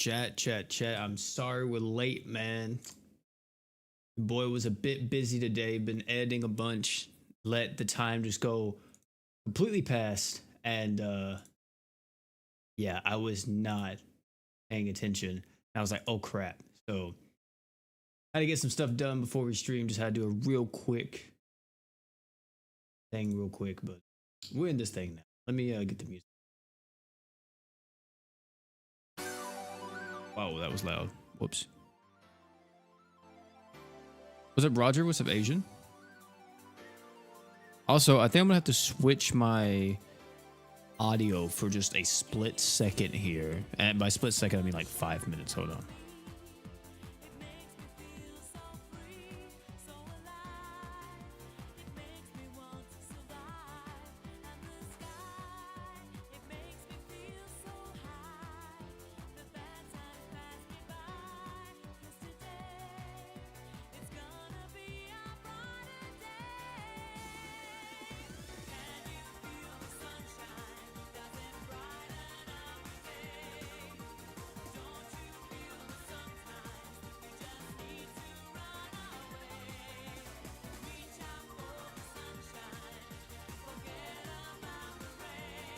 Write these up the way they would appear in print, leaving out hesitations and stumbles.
Chat. I'm sorry we're late, man. Boy was a bit busy today, been editing a bunch, let the time just go completely past, and yeah, I was not paying attention. And I was like, oh crap. So I had to get some stuff done before we stream, just had to do a real quick thing real quick, but we're in this thing now. Let me get the music. Wow, that was loud. Whoops. Was it Roger? What's up, Asian? Also, I think I'm gonna have to switch my audio for just a split second here. And by split second, I mean like 5 minutes. Hold on.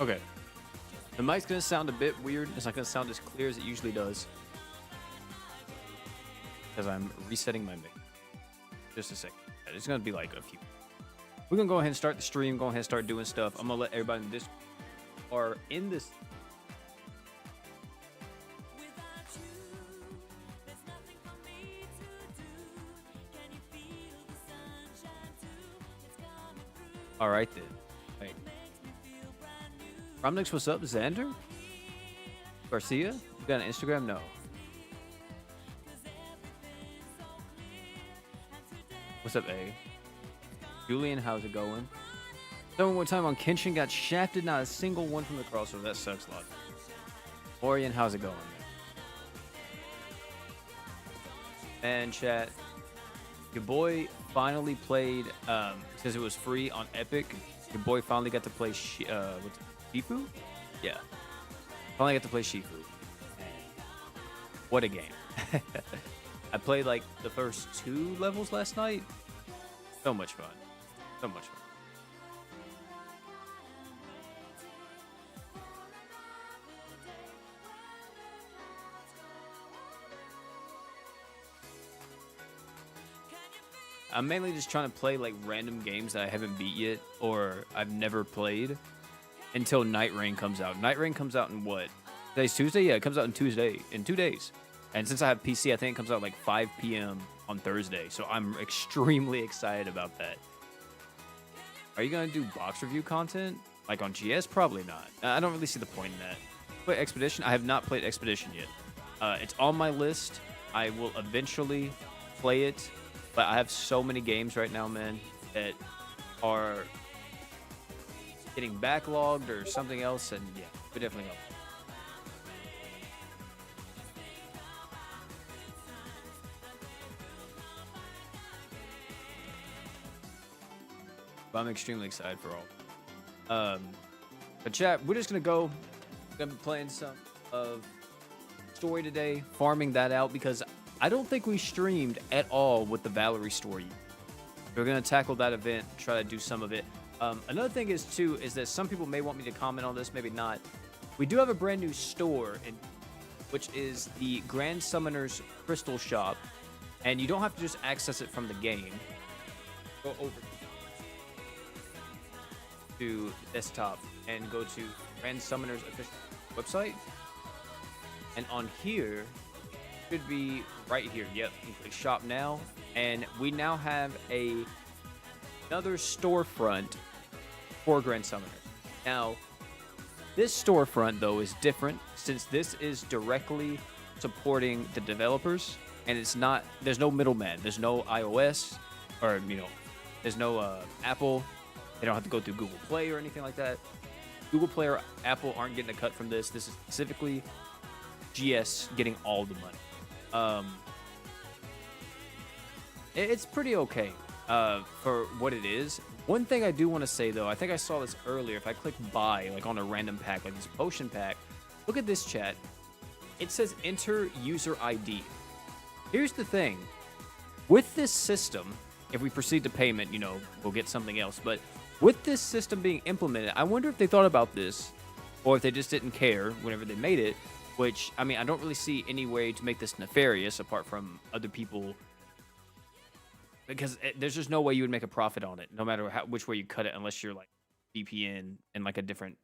Okay. The mic's gonna sound a bit weird. It's not gonna sound as clear as it usually does. Because I'm resetting my mic. Just a second. It's gonna be like a few. We're gonna go ahead and start the stream, go ahead and start doing stuff. I'm gonna let everybody in this or in this. Alright then. Wait. Romnix, what's up? Xander? Garcia? You got an Instagram? No. What's up, A? Julian, how's it going? Someone one time on Kenshin got shafted, not a single one from the crossover. That sucks a lot. Orion, how's it going? And chat, your boy finally played, since it was free on Epic, your boy finally got to play Shifu? Yeah. Finally got to play Shifu. What a game. I played like the first 2 levels last night. So much fun. So much fun. I'm mainly just trying to play like random games that I haven't beat yet or I've never played until Night Rain comes out. Night Rain comes out in what? Today's Tuesday? Yeah, it comes out in 2 days. And since I have PC, I think it comes out like 5 p.m. on Thursday. So I'm extremely excited about that. Are you going to do box review content? Like on GS? Probably not. I don't really see the point in that. Play Expedition? I have not played Expedition yet. It's on my list. I will eventually play it. But I have so many games right now, man, that are getting backlogged or something else. And yeah, we definitely help. But I'm extremely excited for all. But chat, we're just gonna go. I'm gonna be playing some of story today, farming that out because I don't think we streamed at all with the Valerie story. We're gonna tackle that event, try to do some of it. Another thing is that some people may want me to comment on this, maybe not. We do have a brand new store, which is the Grand Summoner's Crystal Shop, and you don't have to just access it from the game. Go over to desktop and go to Grand Summoner's official website, and on here should be right here. Yep, you click shop now, and we now have another storefront for Grand Summoner. Now, this storefront though is different since this is directly supporting the developers, and it's not. There's no middleman. There's no iOS, or there's no Apple. They don't have to go through Google Play or anything like that. Google Play or Apple aren't getting a cut from this. This is specifically GS getting all the money. It's pretty okay for what it is. One thing I do want to say though, I think I saw this earlier. If I click buy, like on a random pack, like this potion pack, look at this chat. it says enter user ID. Here's the thing. With this system, if we proceed to payment, we'll get something else. But with this system being implemented, I wonder if they thought about this or if they just didn't care whenever they made it, which, I mean, I don't really see any way to make this nefarious apart from other people, because there's just no way you would make a profit on it, no matter which way you cut it, unless you're like VPN in like a different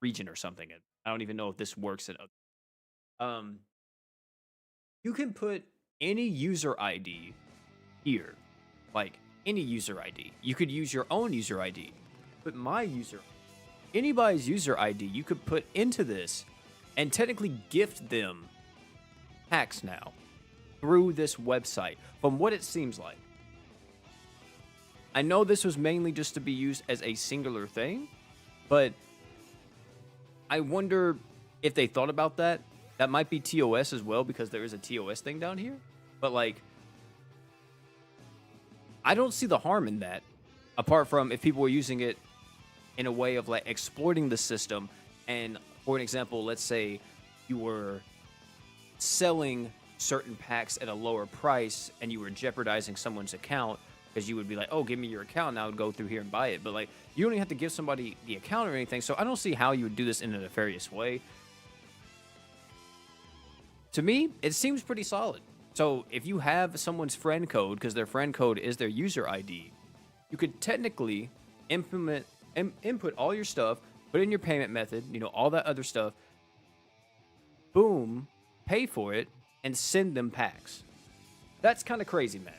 region or something. I don't even know if this works in other. You can put any user ID here, like any user ID. You could use your own user ID, but my user, anybody's user ID, you could put into this and technically gift them packs now through this website, from what it seems like. I know this was mainly just to be used as a singular thing, but I wonder if they thought about that. That might be TOS as well, because there is a TOS thing down here. But, like, I don't see the harm in that, apart from if people were using it in a way of, like, exploiting the system. And, for an example, let's say you were selling certain packs at a lower price and you were jeopardizing someone's account, because you would be like, oh, give me your account, and I would go through here and buy it. But, like, you don't even have to give somebody the account or anything, so I don't see how you would do this in a nefarious way. To me, it seems pretty solid. So if you have someone's friend code, because their friend code is their user ID, you could technically input all your stuff, put in your payment method, all that other stuff, boom, pay for it, and send them packs. That's kind of crazy, man.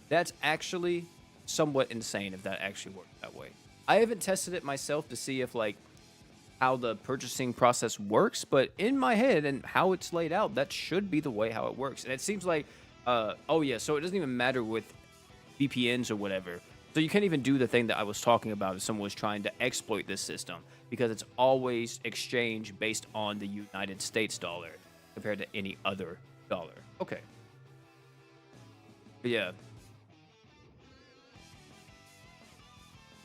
That's actually somewhat insane if that actually worked that way. I haven't tested it myself to see if, like, how the purchasing process works, but in my head and how it's laid out, that should be the way how it works. And it seems like, oh yeah, so it doesn't even matter with VPNs or whatever. So you can't even do the thing that I was talking about if someone was trying to exploit this system, because it's always exchange based on the United States dollar compared to any other dollar. Okay. But yeah.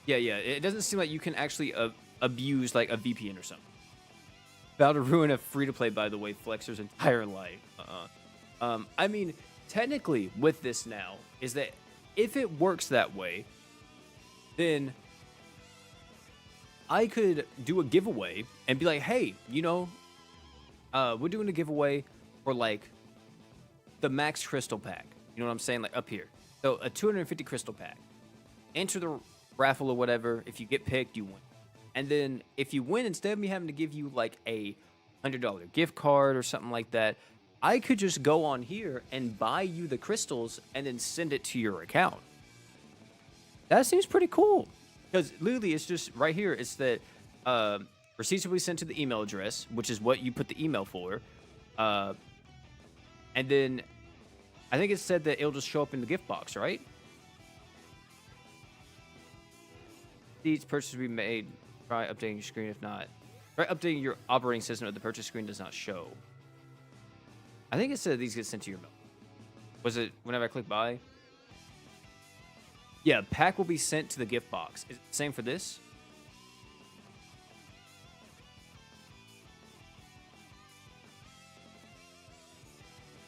Yeah, it doesn't seem like you can actually abuse like a VPN or something. About to ruin a free-to-play, by the way, Flexer's entire life. I mean, technically with this now, is that if it works that way, then I could do a giveaway and be like, hey, we're doing a giveaway for like the max crystal pack. You know what I'm saying? Like up here. So a 250 crystal pack. Enter the raffle or whatever. If you get picked, you win. And then if you win, instead of me having to give you like a $100 gift card or something like that, I could just go on here and buy you the crystals and then send it to your account. That seems pretty cool. Because literally it's just right here. It's that receipts will be sent to the email address, which is what you put the email for. And then I think it said that it'll just show up in the gift box, right? These purchases will be made. Try updating your screen. If not, try updating your operating system if the purchase screen does not show. I think it said these get sent to your mail. Was it whenever I click buy? Yeah, pack will be sent to the gift box. Is it the same for this?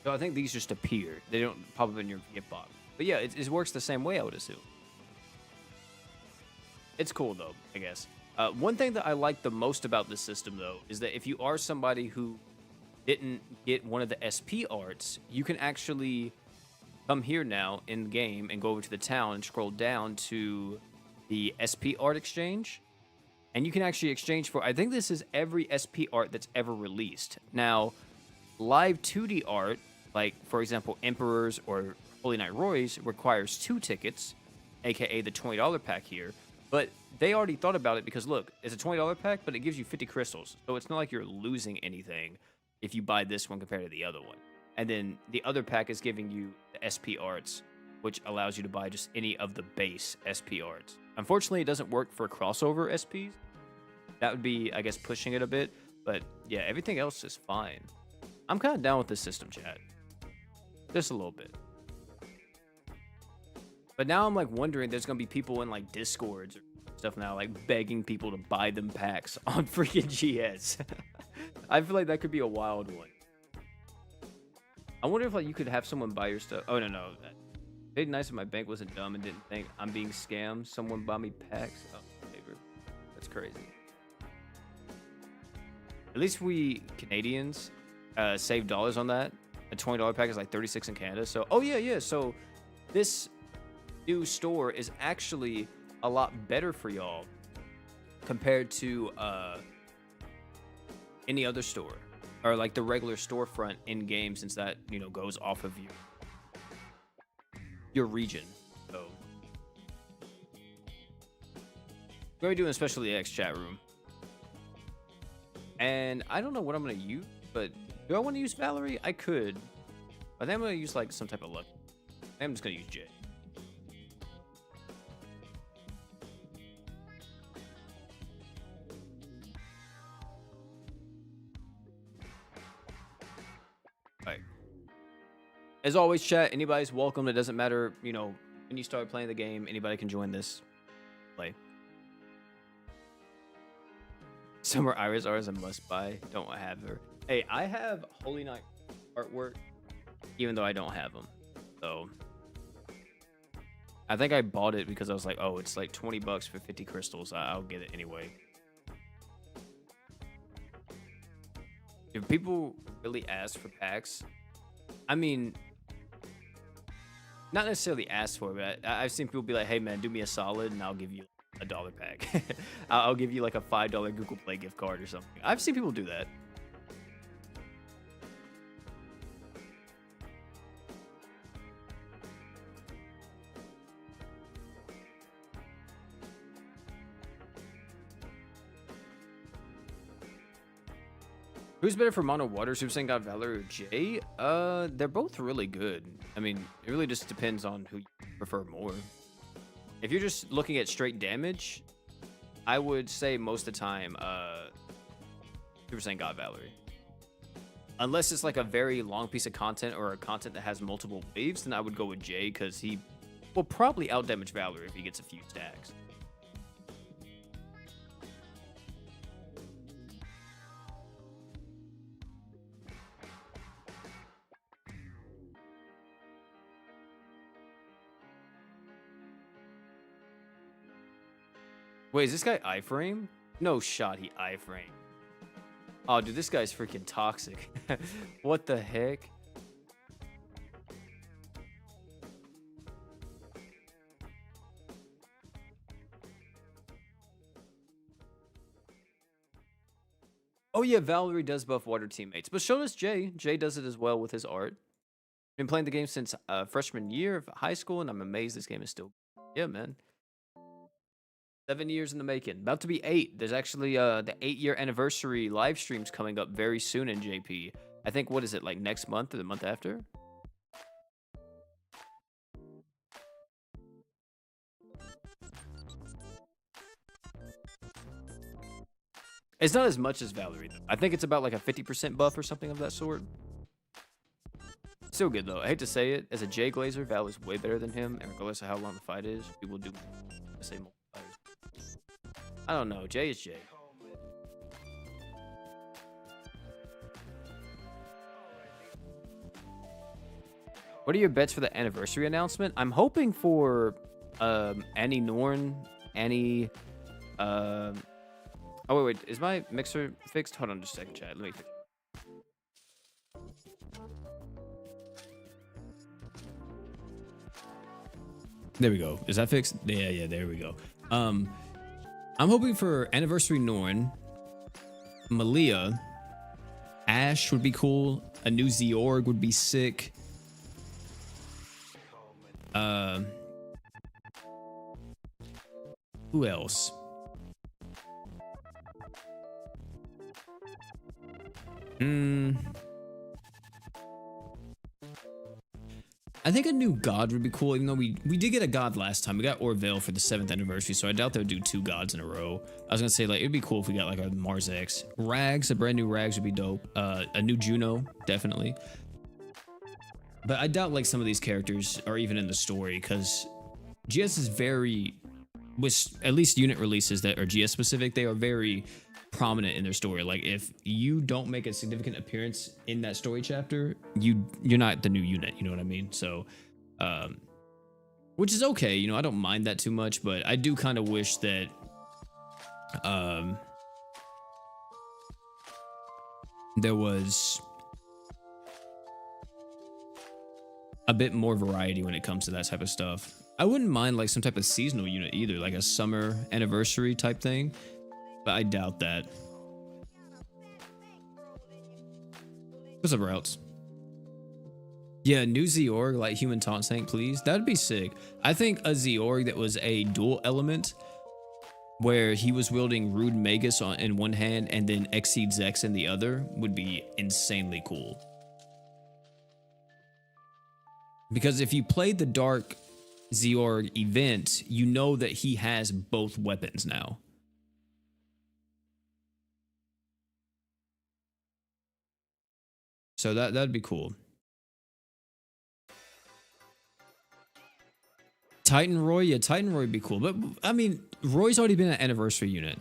So I think these just appear. They don't pop up in your gift box. But yeah, it works the same way, I would assume. It's cool, though, I guess. One thing that I like the most about this system, though, is that if you are somebody who didn't get one of the SP arts, you can actually come here now in the game and go over to the town and scroll down to the SP art exchange. And you can actually exchange for, I think this is every SP art that's ever released. Now, live 2D art, like, for example, Emperors or Holy Knight Roy's, requires 2 tickets, aka the $20 pack here. But they already thought about it because, look, it's a $20 pack, but it gives you 50 crystals. So it's not like you're losing anything if you buy this one compared to the other one. And then the other pack is giving you the SP arts, which allows you to buy just any of the base SP arts. Unfortunately, it doesn't work for crossover SPs. That would be, I guess, pushing it a bit. But yeah, everything else is fine. I'm kind of down with this system, chat. Just a little bit. But now I'm like wondering, there's gonna be people in like Discords or stuff now, like begging people to buy them packs on freaking GS. I feel like that could be a wild one. I wonder if like you could have someone buy your stuff. Oh no. Paid nice if my bank wasn't dumb and didn't think I'm being scammed. Someone buy me packs. Oh, favor. That's crazy. At least we Canadians save dollars on that. A $20 pack is like 36 in Canada. So, oh yeah. So this new store is actually a lot better for y'all compared to any other store or like the regular storefront in game, since that, you know, goes off of your region. So we're gonna do an especially X chat room, and I don't know what I'm gonna use, but do I want to use Valerie? I could. I think I'm gonna use like some type of luck. I'm just gonna use Jay. All right. As always, chat, anybody's welcome. It doesn't matter, you know, when you start playing the game, anybody can join this play. Summer Iris are a must buy. Don't have her. Hey, I have Holy Night artwork, even though I don't have them. So I think I bought it because I was like, oh, it's like 20 bucks for 50 crystals. I'll get it anyway. If people really ask for packs, I mean, not necessarily ask for it, but I've seen people be like, hey man, do me a solid and I'll give you a $1 pack. I'll give you like a $5 Google Play gift card or something. I've seen people do that. Who's better for Mono Water, Super Saiyan God Valor, or Jay? They're both really good. I mean, it really just depends on who you prefer more. If you're just looking at straight damage, I would say most of the time, Super Saiyan God Valerie. Unless it's like a very long piece of content or a content that has multiple waves, then I would go with Jay, because he will probably outdamage Valerie if he gets a few stacks. Wait, is this guy iframe? No shot, he iframe. Oh, dude, this guy's freaking toxic. What the heck? Oh yeah, Valerie does buff water teammates, but so does Jay. Jay does it as well with his art. Been playing the game since freshman year of high school, and I'm amazed this game is still. Yeah, man. 7 years in the making. About to be 8. There's actually the 8-year anniversary live streams coming up very soon in JP. I think, what is it, like next month or the month after? It's not as much as Valerie, though. I think it's about like a 50% buff or something of that sort. Still good, though. I hate to say it. As a Jay Glazer, Val is way better than him, and regardless of how long the fight is, people do say more. I don't know. Jay is Jay. What are your bets for the anniversary announcement? I'm hoping for Annie Norn, Annie. Oh wait, is my mixer fixed? Hold on just a second, chat. Let me fix it. There we go. Is that fixed? Yeah, there we go. I'm hoping for Anniversary Norn, Malia, Ash would be cool. A new Zeorg would be sick. Who else? I think a new god would be cool, even though we did get a god last time. We got Orville for the 7th anniversary, so I doubt they would do 2 gods in a row. I was gonna say, like, it'd be cool if we got like a Mars X. Rags, a brand new Rags would be dope. A new Juno, definitely. But I doubt like some of these characters are even in the story, because GS is very, with at least unit releases that are GS specific, they are very prominent in their story. Like if you don't make a significant appearance in that story chapter, you're not the new unit. You know what I mean? So, which is okay. You know, I don't mind that too much, but I do kind of wish that there was a bit more variety when it comes to that type of stuff. I wouldn't mind like some type of seasonal unit either, like a summer anniversary type thing, but I doubt that. What's up, Routes? Yeah, new Zeorg, like human taunt tank, please. That'd be sick. I think a Zeorg that was a dual element, where he was wielding Rude Magus in one hand and then Exceed Zex in the other, would be insanely cool. Because if you played the Dark Zeorg event, you know that he has both weapons now. So that'd be cool. Titan Roy, yeah, Titan Roy would be cool. But I mean, Roy's already been an anniversary unit,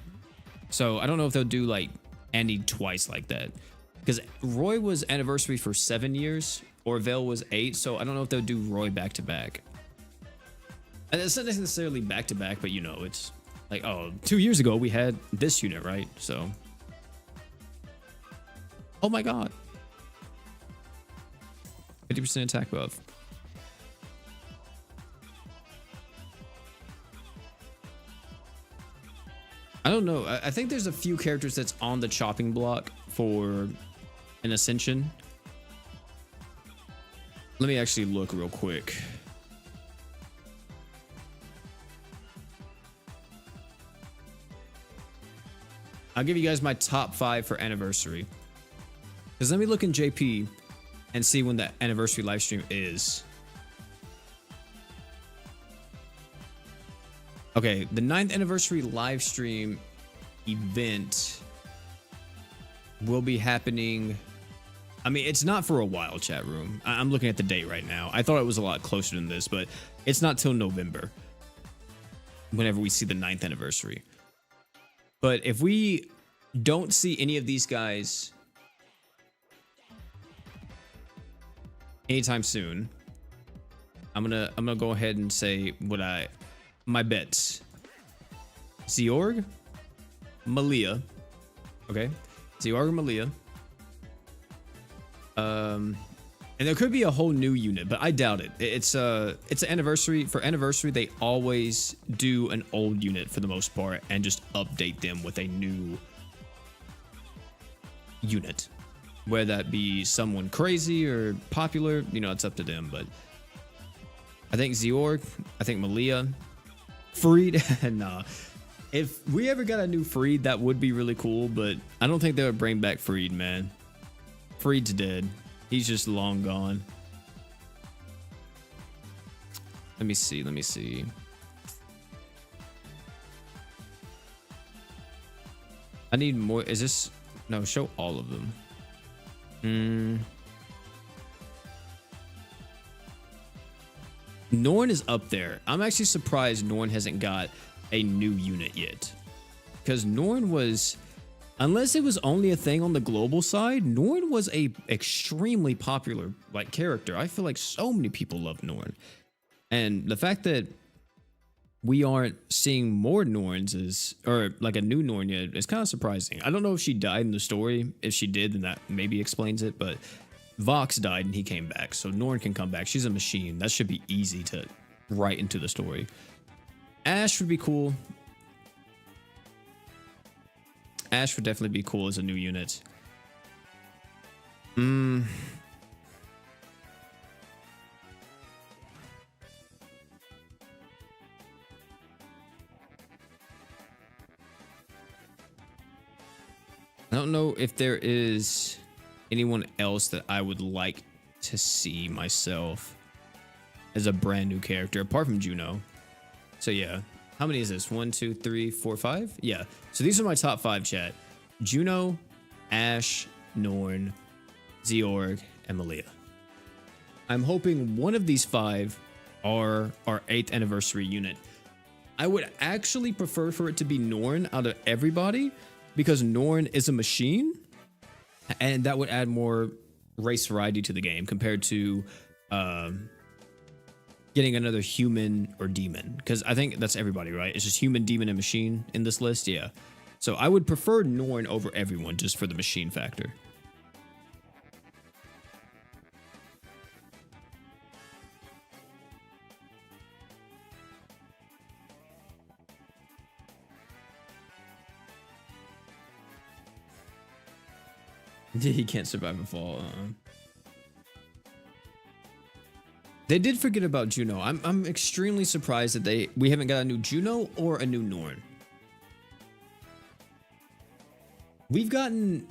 so I don't know if they'll do like Andy twice like that. Because Roy was anniversary for 7 years, or Vale was 8, so I don't know if they'll do Roy back to back. And it's not necessarily back to back, but you know, it's like, oh, 2 years ago we had this unit, right? So, oh my god, 50% attack buff. I don't know. I think there's a few characters that's on the chopping block for an Ascension. Let me actually look real quick. I'll give you guys my top 5 for anniversary. Because let me look in JP and see when that anniversary livestream is. Okay, the 9th anniversary live stream event will be happening. I mean, it's not for a while, chat room. I'm looking at the date right now. I thought it was a lot closer than this, but it's not till November whenever we see the 9th anniversary. But if we don't see any of these guys anytime soon, I'm gonna go ahead and say my bets. Zeorg, Malia. Okay. Zeorg, Malia. And there could be a whole new unit, but I doubt it. It's an anniversary. For anniversary, they always do an old unit for the most part and just update them with a new unit. Whether that be someone crazy or popular, you know, it's up to them. But I think Zeorg, I think Malia, Freed, nah. If we ever got a new Freed, that would be really cool, but I don't think they would bring back Freed, man. Freed's dead. He's just long gone. Let me see. I need more. Is this? No, show all of them. Norn is up there. I'm actually surprised Norn hasn't got a new unit yet. Because Norn was, unless it was only a thing on the global side, Norn was a extremely popular like character. I feel like so many people love Norn. And the fact that we aren't seeing more Norns or like a new Norn yet is kind of surprising. I don't know if she died in the story. If she did, then that maybe explains it. But Vox died and he came back, so Norn can come back. She's a machine. That should be easy to write into the story. Ash would be cool. Ash would definitely be cool as a new unit. I don't know if there is anyone else that I would like to see myself as a brand new character apart from Juno. So yeah, how many is this? 1, 2, 3, 4, 5? Yeah. So these are my top 5, chat. Juno, Ash, Norn, Zeorg, and Malia. I'm hoping one of these 5 are our 8th anniversary unit. I would actually prefer for it to be Norn out of everybody, because Norn is a machine, and that would add more race variety to the game compared to getting another human or demon. Because I think that's everybody, right? It's just human, demon, and machine in this list. Yeah. So I would prefer Norn over everyone just for the machine factor. He can't survive a fall. They did forget about Juno. I'm extremely surprised that we haven't got a new Juno or a new Norn. We've gotten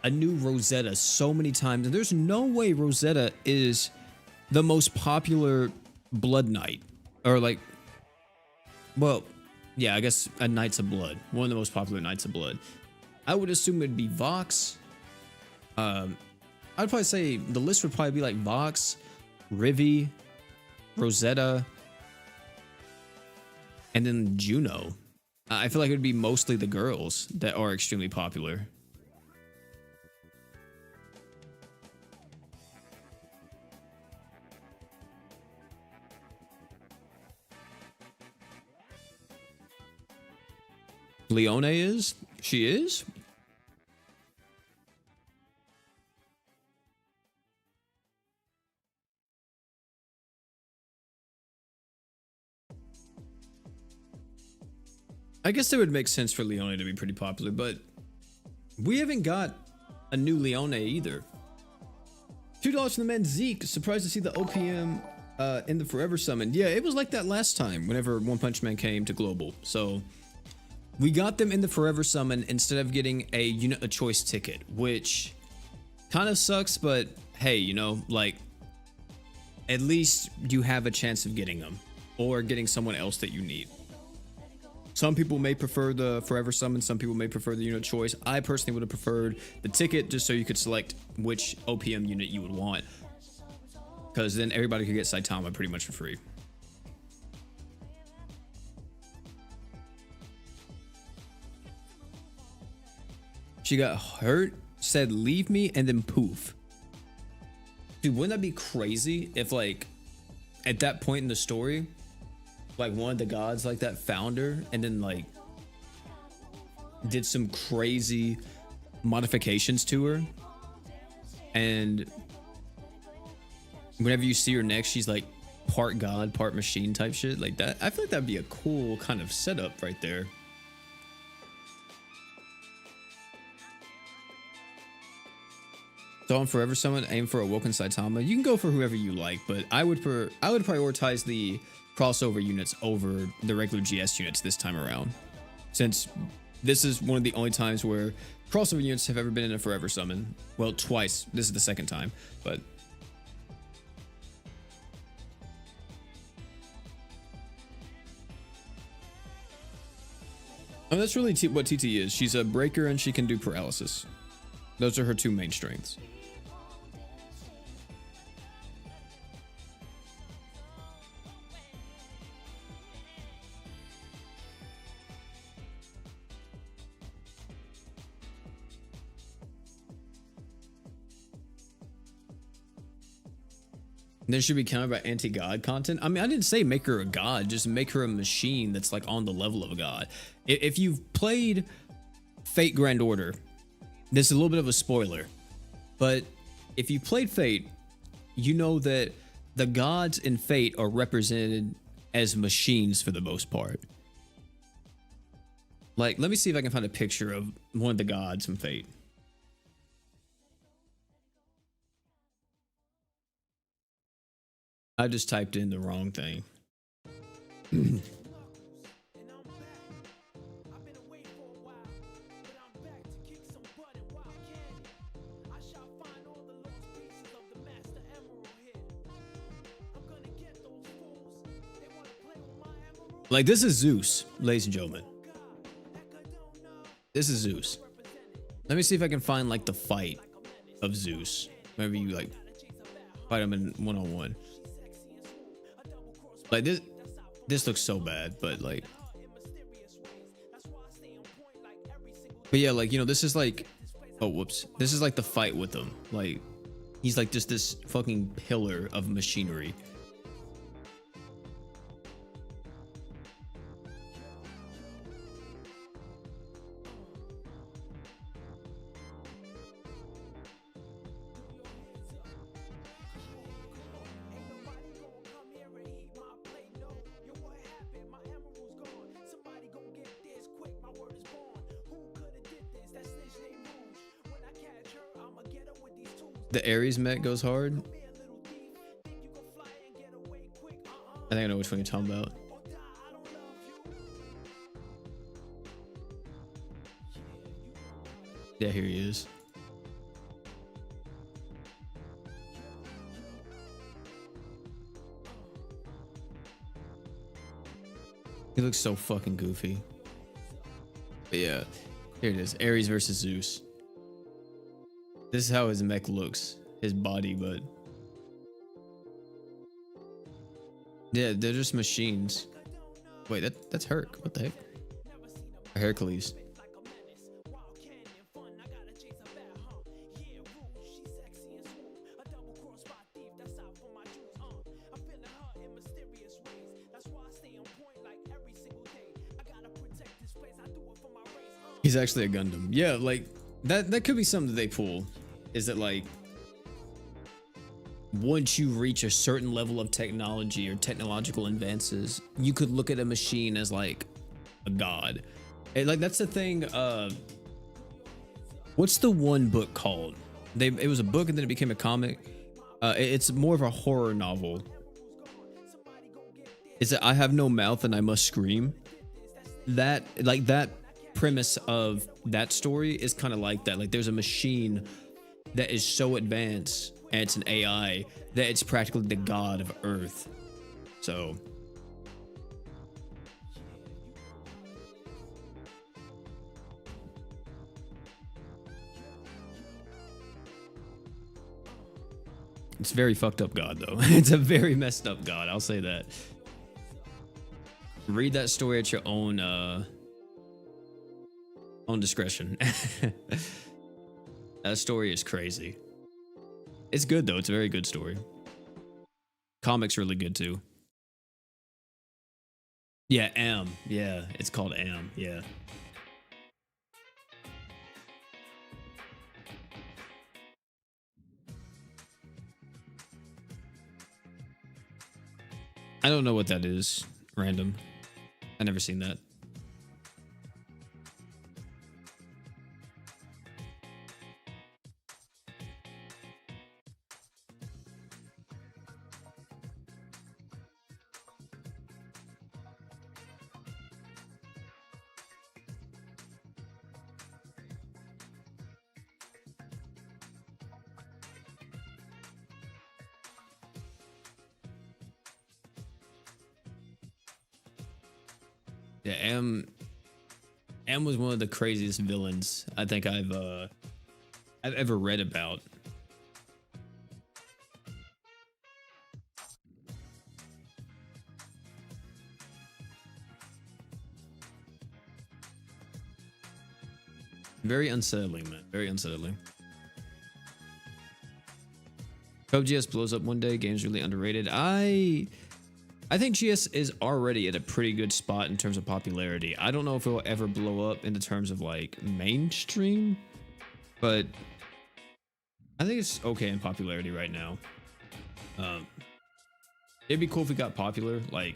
a new Rosetta so many times, and there's no way Rosetta is the most popular Blood Knight. Or like, well, yeah, I guess a Knights of Blood. One of the most popular Knights of Blood. I would assume it'd be Vox. I'd probably say the list would probably be like Vox, Rivi, Rosetta, and then Juno. I feel like it would be mostly the girls that are extremely popular. Leone is? She is? I guess it would make sense for Leone to be pretty popular, but we haven't got a new Leone either. $2 from the man Zeke. Surprised to see the OPM in the Forever Summon. Yeah, it was like that last time whenever One Punch Man came to Global. So we got them in the Forever Summon instead of getting a unit of choice ticket, which kind of sucks, but hey, you know, like at least you have a chance of getting them or getting someone else that you need. Some people may prefer the Forever Summon, some people may prefer the unit choice. I personally would have preferred the ticket just so you could select which OPM unit you would want, because then everybody could get Saitama pretty much for free. She got hurt, said leave me, and then poof. Dude, wouldn't that be crazy if like at that point in the story, like one of the gods like that found her and then like did some crazy modifications to her, and whenever you see her next she's like part god part machine type shit like that. I feel like that'd be a cool kind of setup right there. So on Forever Summon, aim for Awoken Saitama. You can go for whoever you like, but I would prioritize the crossover units over the regular GS units this time around, since this is one of the only times where crossover units have ever been in a Forever Summon. Well, twice. This is the second time, but that's really what TT is. She's a breaker and she can do paralysis. Those are her two main strengths. This should be counted by anti-god content. I mean, I didn't say make her a god, just make her a machine that's like on the level of a god. If you've played Fate Grand Order, this is a little bit of a spoiler, but if you played Fate, you know that the gods in Fate are represented as machines for the most part. Like, let me see if I can find a picture of one of the gods from Fate. I just typed in the wrong thing. Like, this is Zeus, ladies and gentlemen. This is Zeus. Let me see if I can find like the fight of Zeus. Maybe you like fight him in one-on-one. Like this looks so bad, but like But yeah, like, you know, this is like, oh, whoops. This is like the fight with him. Like, he's like just this fucking pillar of machinery. The Ares mech goes hard. I think I know which one you're talking about. Yeah, here he is. He looks so fucking goofy. But yeah, here it is. Ares versus Zeus. This is how his mech looks. His body, but... yeah, they're just machines. Wait, that's Herc. What the heck? Or Hercules. He's actually a Gundam. Yeah, like that could be something that they pull. Is that like once you reach a certain level of technology or technological advances, you could look at a machine as like a god. And like that's the thing. What's the one book called? It was a book and then it became a comic. It's more of a horror novel. Is that I have no mouth and I must scream? That like that premise of that story is kind of like that. Like there's a machine that is so advanced and it's an AI that it's practically the god of Earth. So it's very fucked up god though. It's a very messed up god, I'll say that. Read that story at your own discretion. That story is crazy. It's good though. It's a very good story. Comic's really good too. Yeah, Am. Yeah, it's called Am. Yeah. I don't know what that is. Random. I never seen that. Yeah, Am was one of the craziest villains I think I've ever read about. Very unsettling, man. Very unsettling. Hope GS blows up one day. Game's really underrated. I think GS is already at a pretty good spot in terms of popularity. I don't know if it will ever blow up in the terms of like mainstream, but I think it's okay in popularity right now. It'd be cool if we got popular, like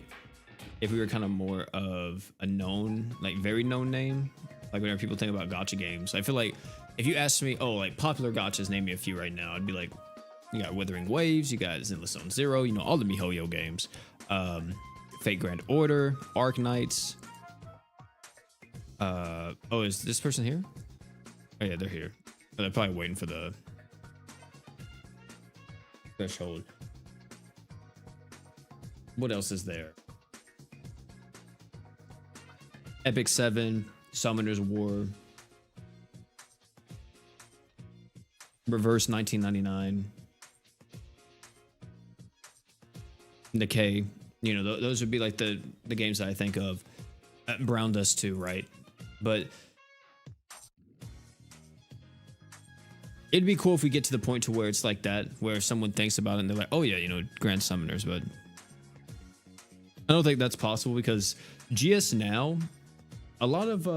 if we were kind of more of a known, like very known name, like whenever people think about gacha games. I feel like if you asked me, oh, like popular gachas, name me a few right now, I'd be like, you got Withering Waves, you got Zenless Zone Zero, you know, all the MiHoYo games. Fate Grand Order, Arc Knights. Oh, is this person here? Oh yeah, they're here. Oh, they're probably waiting for the threshold. What else is there? Epic 7, Summoner's War, Reverse 1999. Decay, you know, those would be like the games that I think of. Brown Dust too, right? But It'd be cool if we get to the point to where it's like that, where someone thinks about it and they're like, oh yeah, you know, Grand Summoners, but I don't think that's possible because GS now, a lot of,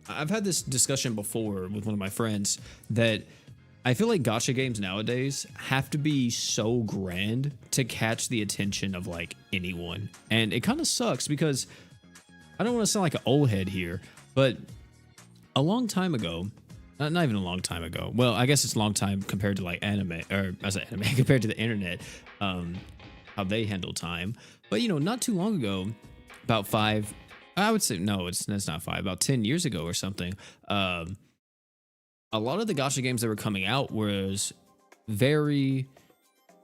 I've had this discussion before with one of my friends that I feel like gacha games nowadays have to be so grand to catch the attention of like anyone. And it kind of sucks because I don't want to sound like an old head here, but a long time ago, not even a long time ago. Well, I guess it's a long time compared to like anime, or I said anime compared to the internet, how they handle time. But you know, not too long ago, about 5, I would say no, it's not 5, about 10 years ago or something. A lot of the gacha games that were coming out was very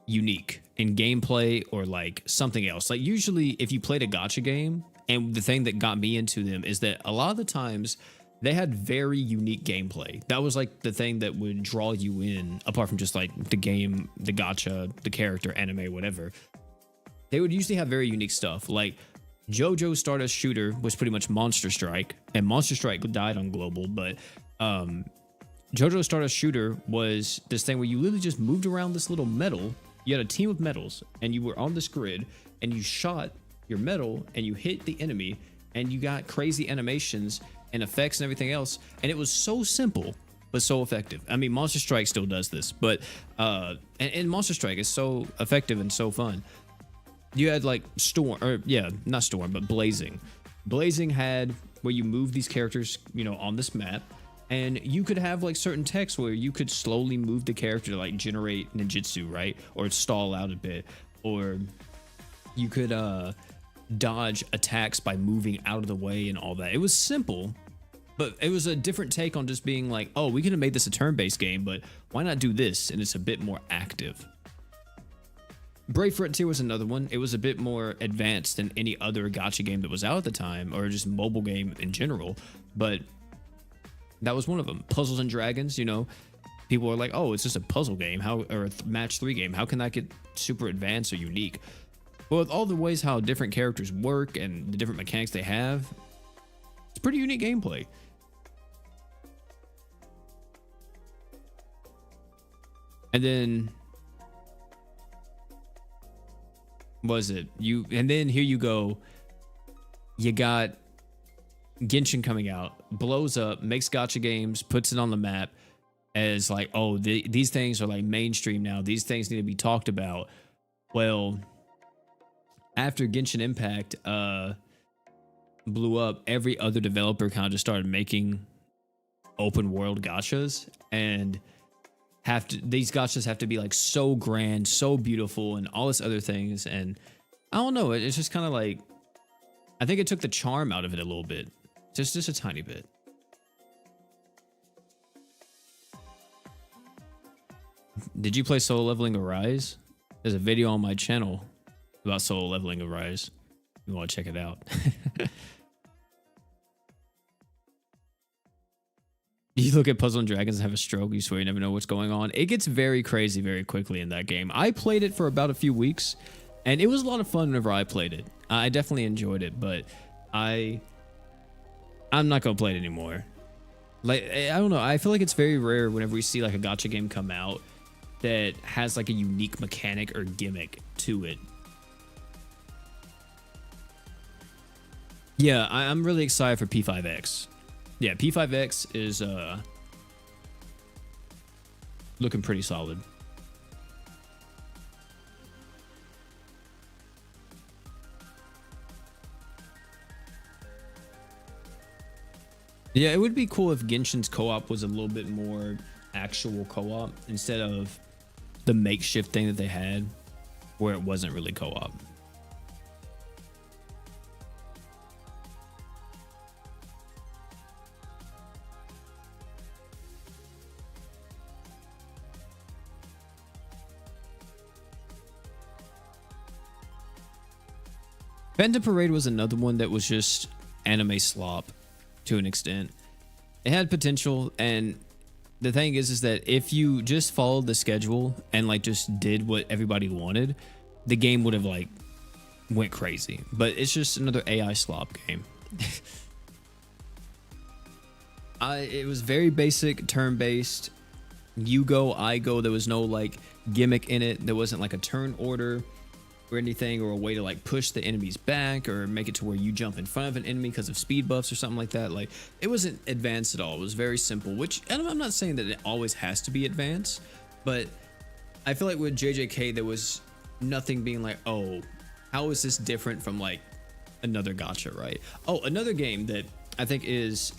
unique in gameplay or like something else. Like usually, if you played a gacha game, and the thing that got me into them is that a lot of the times they had very unique gameplay. That was like the thing that would draw you in, apart from just like the game, the gacha, the character, anime, whatever. They would usually have very unique stuff. Like JoJo Stardust Shooter was pretty much Monster Strike, and Monster Strike died on global, but JoJo Stardust Shooter was this thing where you literally just moved around this little medal. You had a team of medals, and you were on this grid, and you shot your medal, and you hit the enemy, and you got crazy animations and effects and everything else, and it was so simple but so effective. I mean, Monster Strike still does this, but and Monster Strike is so effective and so fun. You had like Storm, or yeah, not Storm, but Blazing. Blazing had where you move these characters, you know, on this map, and you could have like certain text where you could slowly move the character to like generate ninjutsu, right, or stall out a bit, or you could dodge attacks by moving out of the way and all that. It was simple, but it was a different take on just being like, oh, we could have made this a turn-based game, but why not do this? And it's a bit more active. Brave Frontier was another one. It was a bit more advanced than any other gacha game that was out at the time, or just mobile game in general, but that was one of them. Puzzles and Dragons, you know, people are like, oh, it's just a puzzle game, or a match 3 game. How can that get super advanced or unique? Well, with all the ways how different characters work and the different mechanics they have, it's pretty unique gameplay. And then and then here you go, you got Genshin coming out, blows up, makes gacha games, puts it on the map as like, oh, these things are like mainstream now, these things need to be talked about. Well, after Genshin Impact blew up, every other developer kind of just started making open world gachas, and these gachas have to be like so grand, so beautiful, and all this other things. And I don't know, it's just kind of like, I think it took the charm out of it a little bit, just a tiny bit. Did you play Solo Leveling Arise? There's a video on my channel about Solo Leveling Arise. You want to check it out. You look at Puzzle and Dragons and have a stroke, you swear you never know what's going on. It gets very crazy very quickly in that game. I played it for about a few weeks, and it was a lot of fun whenever I played it. I definitely enjoyed it, but I'm not going to play it anymore. Like, I don't know, I feel like it's very rare whenever we see like a gacha game come out that has like a unique mechanic or gimmick to it. Yeah, I'm really excited for P5X. Yeah, P5X is looking pretty solid. Yeah, it would be cool if Genshin's co-op was a little bit more actual co-op instead of the makeshift thing that they had where it wasn't really co-op. Phantom Parade was another one that was just anime slop to an extent. It had potential, and the thing is that if you just followed the schedule and like just did what everybody wanted, the game would have like went crazy. But it's just another AI slop game. It was very basic, turn-based. you go, I go. There was no like gimmick in it. There wasn't like a turn order or anything, or a way to like push the enemies back or make it to where you jump in front of an enemy because of speed buffs or something like that. Like, it wasn't advanced at all. It was very simple, which, and I'm not saying that it always has to be advanced, but I feel like with JJK there was nothing being like, oh, how is this different from like another gacha, right? Oh, another game that I think is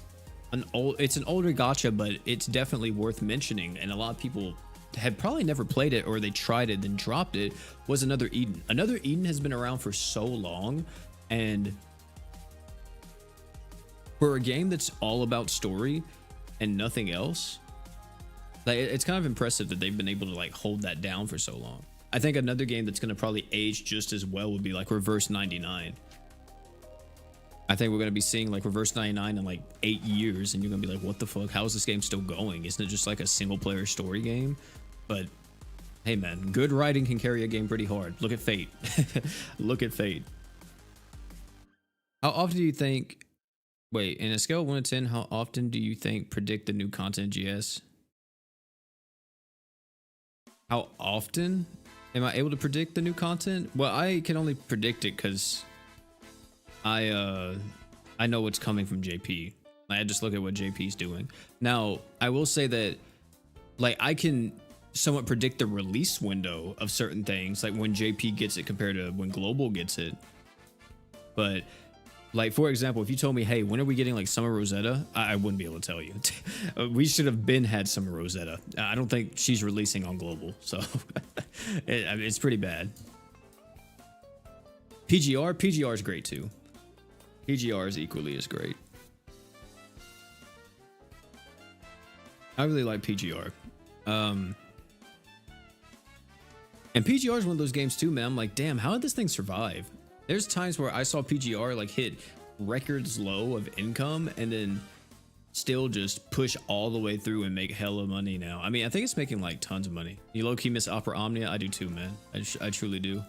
it's an older gacha, but it's definitely worth mentioning, and a lot of people had probably never played it, or they tried it then dropped it, was Another Eden. Another Eden has been around for so long, and for a game that's all about story and nothing else, like, it's kind of impressive that they've been able to like hold that down for so long. I think another game that's going to probably age just as well would be like Reverse 99. I think we're going to be seeing like Reverse 99 in like 8 years, and you're going to be like, what the fuck? How is this game still going? Isn't it just like a single player story game? But hey man, good writing can carry a game pretty hard. Look at Fate. Look at Fate. How often do you think, wait, in a scale of 1 to 10, how often do you think predict the new content in GS? How often am I able to predict the new content? Well, I can only predict it because I know what's coming from JP. I just look at what JP's doing. Now, I will say that like I can somewhat predict the release window of certain things, like when JP gets it compared to when Global gets it. But like, for example, if you told me, hey, when are we getting like Summer Rosetta? I wouldn't be able to tell you. We should have had Summer Rosetta. I don't think she's releasing on Global, so it's pretty bad. PGR is great too. PGR is equally as great. I really like PGR. And PGR is one of those games too, man. I'm like, damn, how did this thing survive? There's times where I saw PGR like hit records low of income and then still just push all the way through and make hella money now. I mean, I think it's making like tons of money. You low-key miss Opera Omnia? I do too, man. I truly do.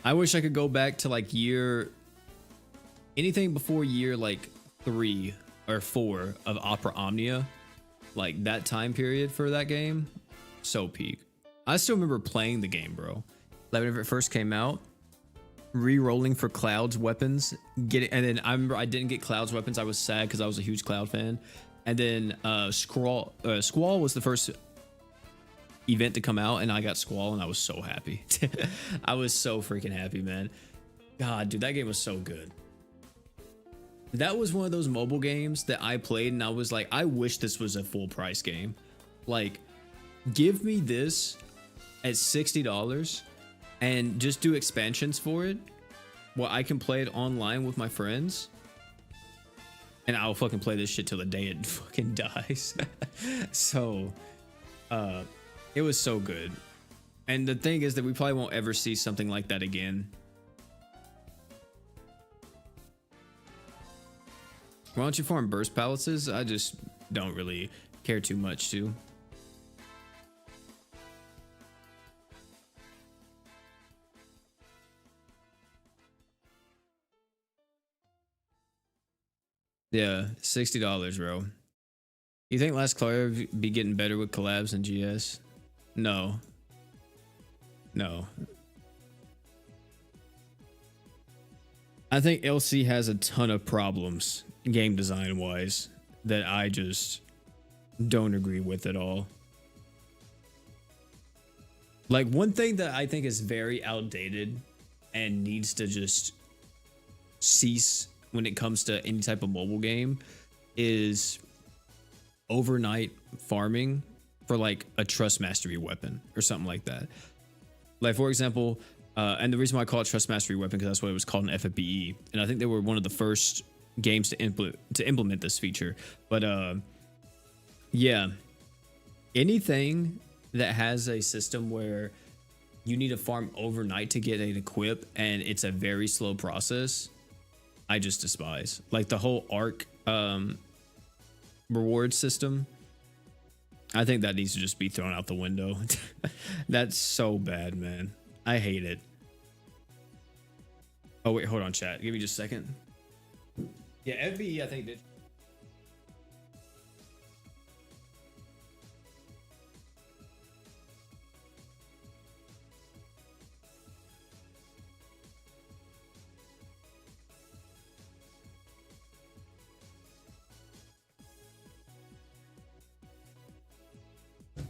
I wish I could go back to like anything before year like 3 or 4 of Opera Omnia. Like that time period for that game, so peak. I still remember playing the game, bro. Like whenever it first came out, re-rolling for Cloud's weapons, and then I remember I didn't get Cloud's weapons. I was sad because I was a huge Cloud fan. And then Squall was the first event to come out, and I got Squall, and I was so happy. I was so freaking happy, man. God, dude, that game was so good. That was one of those mobile games that I played, and I was like, I wish this was a full price game. Like, give me this at $60 and just do expansions for it, well, I can play it online with my friends, and I'll fucking play this shit till the day it fucking dies. So it was so good. And the thing is that we probably won't ever see something like that again. Why don't you farm burst palaces? I just don't really care too much to. Yeah, $60, bro. You think Last Cloudia be getting better with collabs in GS? No. No. I think LC has a ton of problems game design wise that I just don't agree with at all. Like, one thing that I think is very outdated and needs to just cease when it comes to any type of mobile game is overnight farming for like a trust mastery weapon or something like that. Like, for example, and the reason why I call it trust mastery weapon because that's what it was called in FFBE, and I think they were one of the first games to implement this feature. But yeah, anything that has a system where you need to farm overnight to get an equip and it's a very slow process, I just despise. Like the whole arc reward system, I think that needs to just be thrown out the window. That's so bad, man. I hate it. Oh wait, hold on, chat. Give me just a second. Yeah, FBE I think did.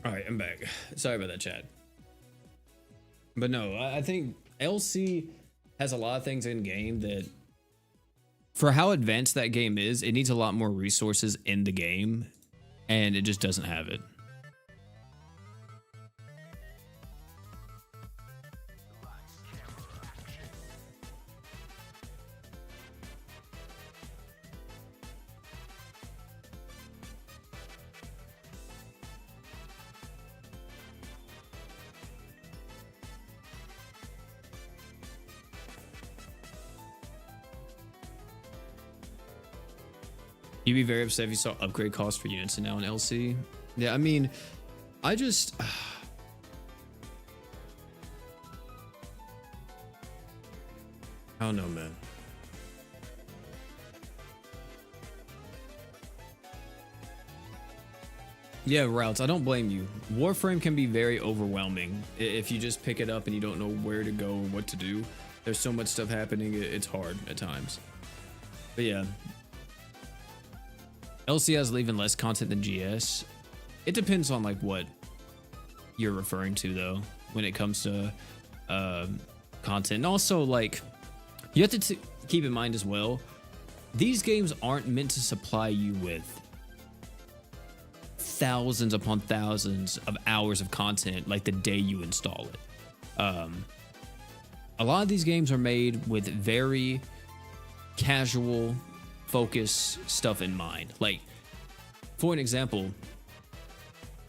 All right, I'm back. Sorry about that, chat. But no, I think LC has a lot of things in game that, for how advanced that game is, it needs a lot more resources in the game, and it just doesn't have it. You'd be very upset if you saw upgrade costs for units now in LC. Yeah, I mean, I just... I don't know, man. Yeah, routes. I don't blame you. Warframe can be very overwhelming if you just pick it up and you don't know where to go or what to do. There's so much stuff happening, it's hard at times. But yeah. LC has even less content than GS. It depends on like what you're referring to though when it comes to content. And also like you have to keep in mind as well, these games aren't meant to supply you with thousands upon thousands of hours of content like the day you install it. A lot of these games are made with very casual focus stuff in mind. Like, for an example,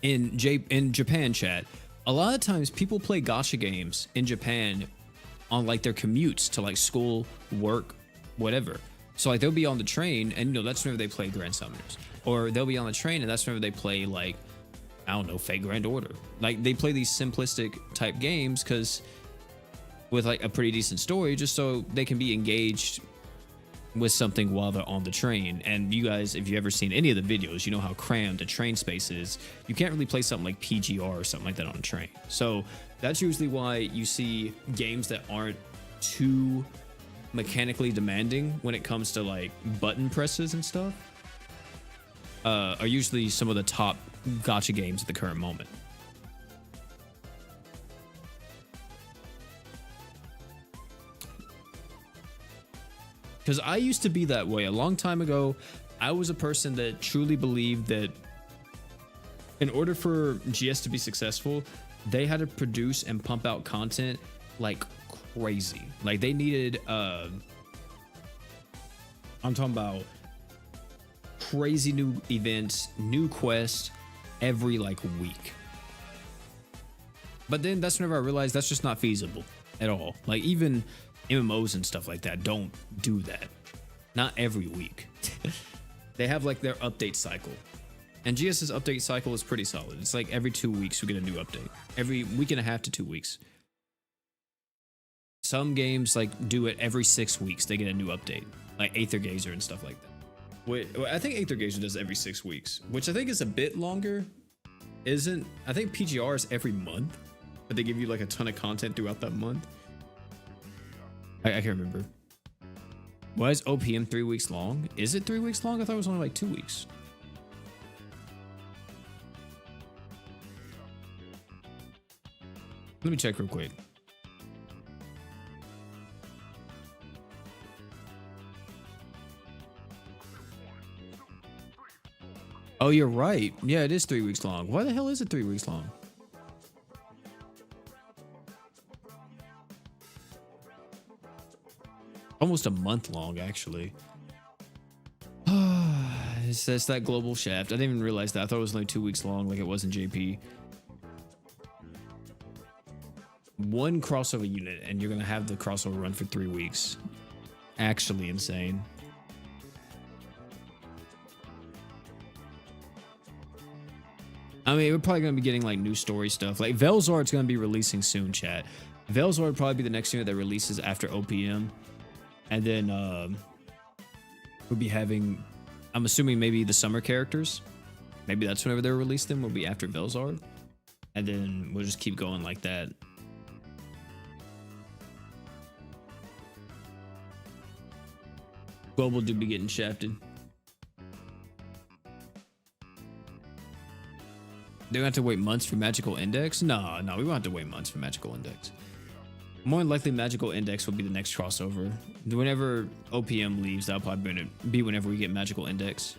in Japan, chat, a lot of times people play gacha games in Japan on like their commutes to like school, work, whatever. So like they'll be on the train and you know that's whenever they play Grand Summoners, or they'll be on the train and that's whenever they play like, I don't know, Fate Grand Order. Like they play these simplistic type games because with like a pretty decent story, just so they can be engaged with something while they're on the train. And you guys, if you ever seen any of the videos, you know how crammed a train space is. You can't really play something like PGR or something like that on a train. So that's usually why you see games that aren't too mechanically demanding when it comes to like button presses and stuff are usually some of the top gacha games at the current moment. Because I used to be that way a long time ago. I was a person that truly believed that in order for GS to be successful, they had to produce and pump out content like crazy. Like they needed, I'm talking about crazy new events, new quests every like week. But then that's whenever I realized that's just not feasible at all. Like even MMOs and stuff like that don't do that. Not every week. They have like their update cycle. And GS's update cycle is pretty solid. It's like every 2 weeks we get a new update. Every week and a half to 2 weeks. Some games like do it every 6 weeks. They get a new update. Like Aether Gazer and stuff like that. Wait, I think Aether Gazer does every 6 weeks, which I think is a bit longer. Isn't? I think PGR is every month, but they give you like a ton of content throughout that month. I can't remember. Why is OPM 3 weeks long? Is it 3 weeks long? I thought it was only like 2 weeks. Let me check real quick. Oh, you're right. Yeah, it is 3 weeks long. Why the hell is it 3 weeks long? Almost a month long, actually. It's that global shaft. I didn't even realize that. I thought it was only 2 weeks long, like it was in JP. One crossover unit, and you're gonna have the crossover run for 3 weeks. Actually insane. I mean, we're probably gonna be getting like new story stuff. Like Velzard's gonna be releasing soon, chat. Velzard would probably be the next unit that releases after OPM. And then we'll be having, I'm assuming maybe the summer characters. Maybe that's whenever they're released them will be after Velzard. And then we'll just keep going like that. Global do be getting shafted. Do we have to wait months for Magical Index? No, we won't have to wait months for Magical Index. More than likely, Magical Index will be the next crossover. Whenever OPM leaves, that'll probably be whenever we get Magical Index.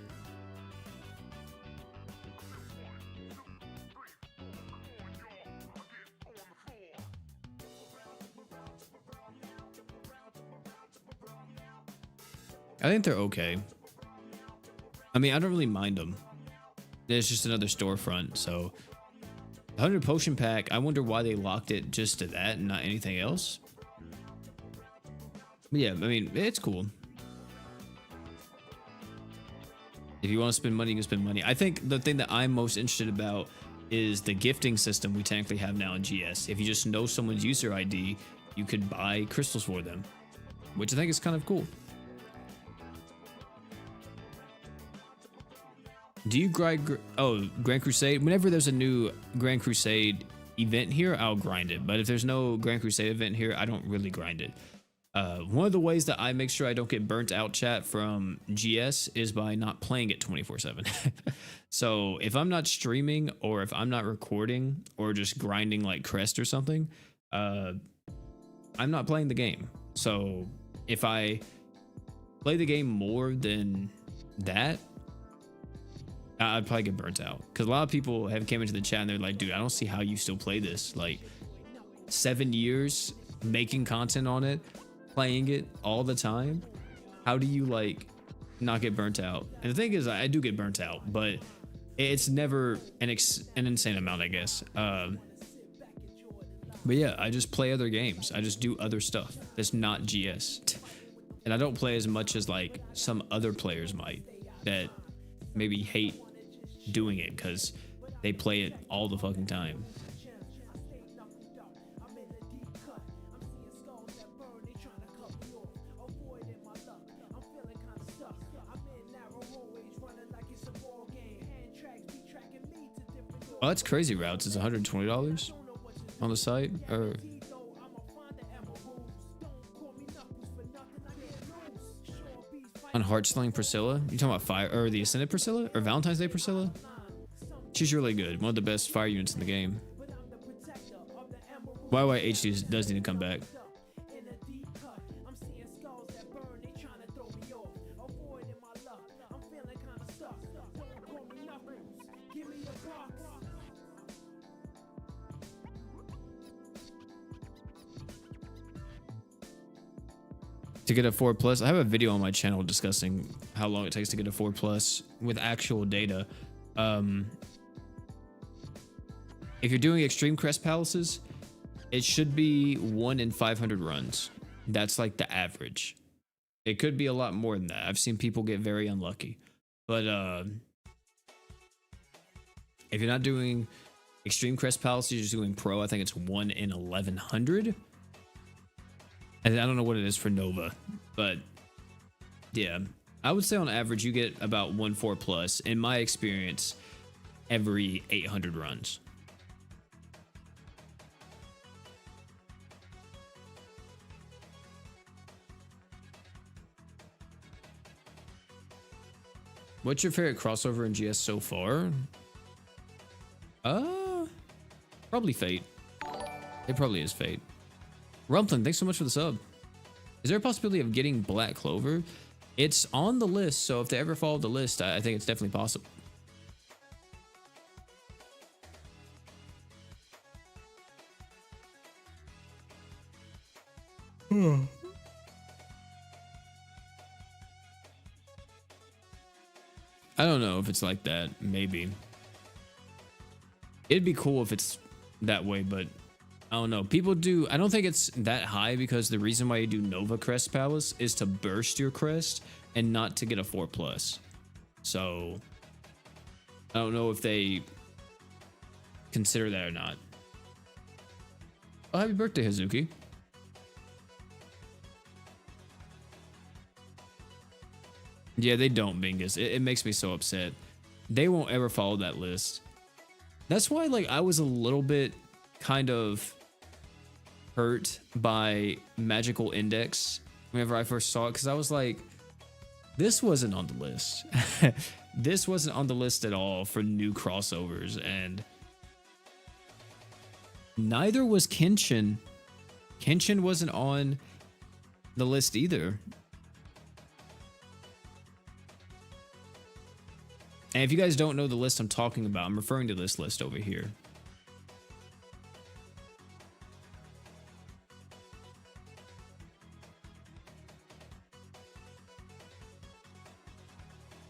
I think they're okay. I mean, I don't really mind them. It's just another storefront, so 100 potion pack. I wonder why they locked it just to that and not anything else. But yeah, I mean, it's cool. If you want to spend money, you can spend money. I think the thing that I'm most interested about is the gifting system we technically have now in GS. If you just know someone's user ID, you could buy crystals for them, which I think is kind of cool. Do you grind? Oh, Grand Crusade. Whenever there's a new Grand Crusade event here, I'll grind it. But if there's no Grand Crusade event here, I don't really grind it. One of the ways that I make sure I don't get burnt out, chat, from GS is by not playing it 24/7. So if I'm not streaming or if I'm not recording or just grinding like Crest or something, I'm not playing the game. So if I play the game more than that, I'd probably get burnt out, because a lot of people have came into the chat and they're like, dude, I don't see how you still play this. Like 7 years making content on it, playing it all the time. How do you like not get burnt out? And the thing is, I do get burnt out, but it's never an insane amount, I guess. But yeah, I just play other games. I just do other stuff that's not GS. And I don't play as much as like some other players might that maybe hate doing it because they play it all the fucking time. Oh, that's crazy. Routes is $120 on the site, or on Heartsling Priscilla. You talking about Fire or the Ascended Priscilla or Valentine's Day Priscilla? She's really good. One of the best fire units in the game. YYHD does need to come back. To get a 4+, I have a video on my channel discussing how long it takes to get a 4+ with actual data. If you're doing extreme Crest Palaces, it should be 1 in 500 runs. That's like the average. It could be a lot more than that. I've seen people get very unlucky. But if you're not doing extreme Crest Palaces, you're just doing pro, I think it's 1 in 1100. And I don't know what it is for Nova, but yeah, I would say on average you get about 1 4+, in my experience, every 800 runs. What's your favorite crossover in GS so far? Probably Fate. It probably is Fate. Rumplin, thanks so much for the sub. Is there a possibility of getting Black Clover? It's on the list, so if they ever follow the list, I think it's definitely possible. I don't know if it's like that. Maybe. It'd be cool if it's that way, but I don't know. People do. I don't think it's that high because the reason why you do Nova Crest Palace is to burst your crest and not to get a 4+. So I don't know if they consider that or not. Oh, happy birthday, Hazuki. Yeah, they don't, Bingus. It makes me so upset. They won't ever follow that list. That's why, like, I was a little bit kind of hurt by Magical Index whenever I first saw it, because I was like, this wasn't on the list. This wasn't on the list at all for new crossovers, and Neither was Kenshin. Kenshin wasn't on the list either. And if you guys don't know the list I'm talking about, I'm referring to this list over here.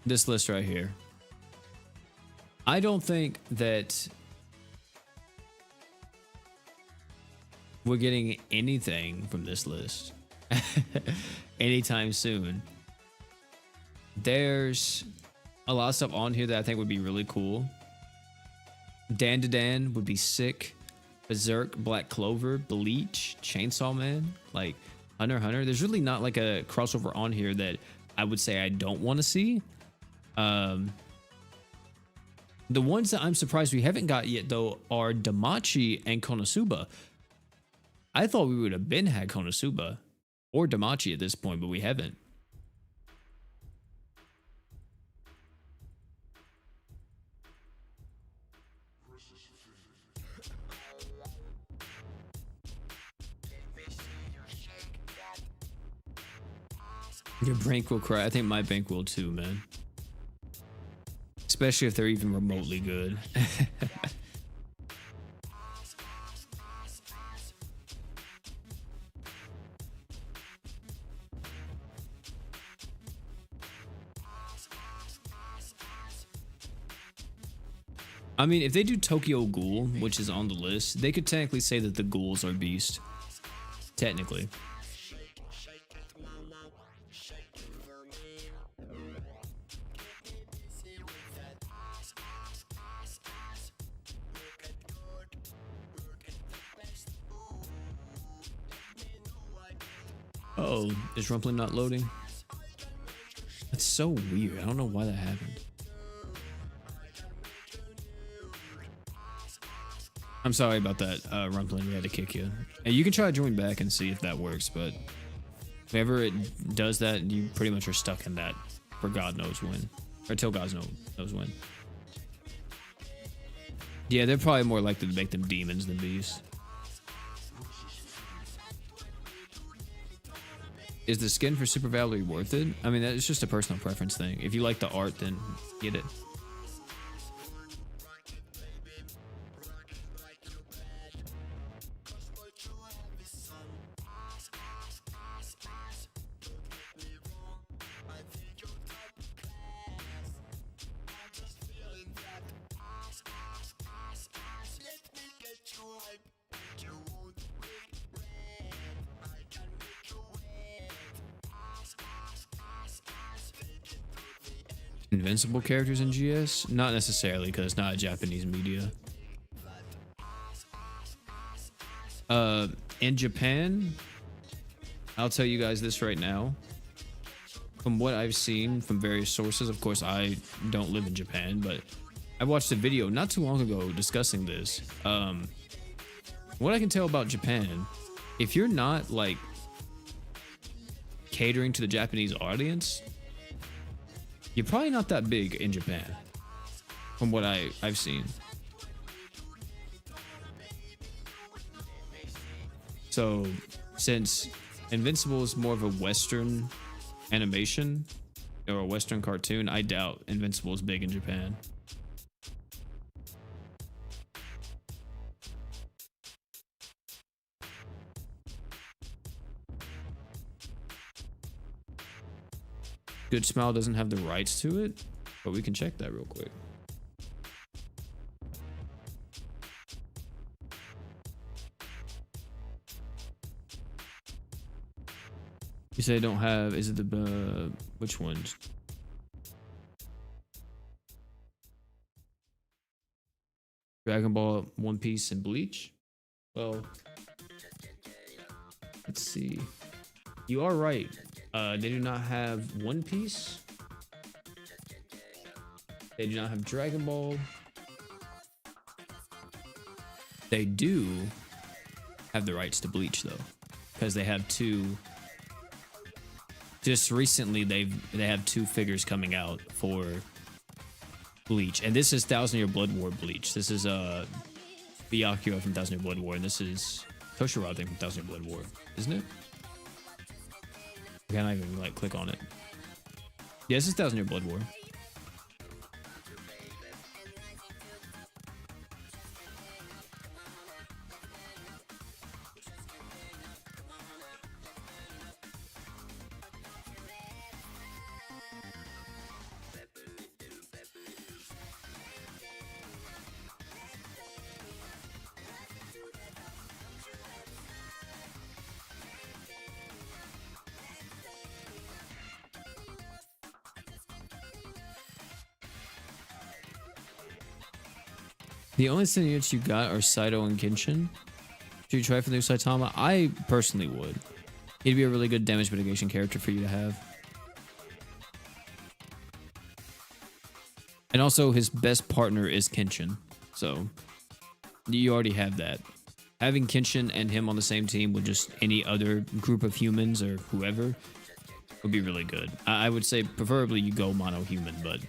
This list right here. I don't think that we're getting anything from this list anytime soon. There's a lot of stuff on here that I think would be really cool. Dan to Dan would be sick. Berserk, Black Clover, Bleach, Chainsaw Man, like Hunter x Hunter. There's really not like a crossover on here that I would say I don't want to see. The ones that I'm surprised we haven't got yet though are Damachi and Konosuba. I thought we would have been had Konosuba or Damachi at this point, but we haven't. Your bank will cry. I think my bank will too, man. Especially if they're even remotely good. I mean, if they do Tokyo Ghoul, which is on the list, they could technically say that the ghouls are beast. Technically. Uh-oh, is Rumpling not loading? That's so weird. I don't know why that happened. I'm sorry about that, Rumpling. We had to kick you. And you can try to join back and see if that works, but whenever it does that, you pretty much are stuck in that for God knows when. Or till God knows when. Yeah, they're probably more likely to make them demons than beasts. Is the skin for Super Valerie worth it? I mean, that's just a personal preference thing. If you like the art, then get it. Invincible characters in GS? Not necessarily, because it's not a Japanese media. In Japan, I'll tell you guys this right now. From what I've seen from various sources, of course, I don't live in Japan, but I watched a video not too long ago discussing this. What I can tell about Japan, if you're not like catering to the Japanese audience, you're probably not that big in Japan, from what I've seen. So, since Invincible is more of a Western animation, or a Western cartoon, I doubt Invincible is big in Japan. Good Smile doesn't have the rights to it, but we can check that real quick. You say I don't have, is it the, which ones? Dragon Ball, One Piece, and Bleach? Well, let's see. You are right. They do not have One Piece. They do not have Dragon Ball. They do have the rights to Bleach though, because they have two. Just recently, they have two figures coming out for Bleach, and this is 1,000 Year Blood War Bleach. This is Byakuya from Thousand Year Blood War, and this is Toshiro, I think, from Thousand Year Blood War, isn't it? I can't even like click on it. Yeah, this is Thousand Year Blood War. The only synergies you got are Saito and Genshin. Should you try for the new Saitama? I personally would. He'd be a really good damage mitigation character for you to have. And also, his best partner is Kenshin. So, you already have that. Having Kenshin and him on the same team with just any other group of humans or whoever would be really good. I would say preferably you go mono human, but...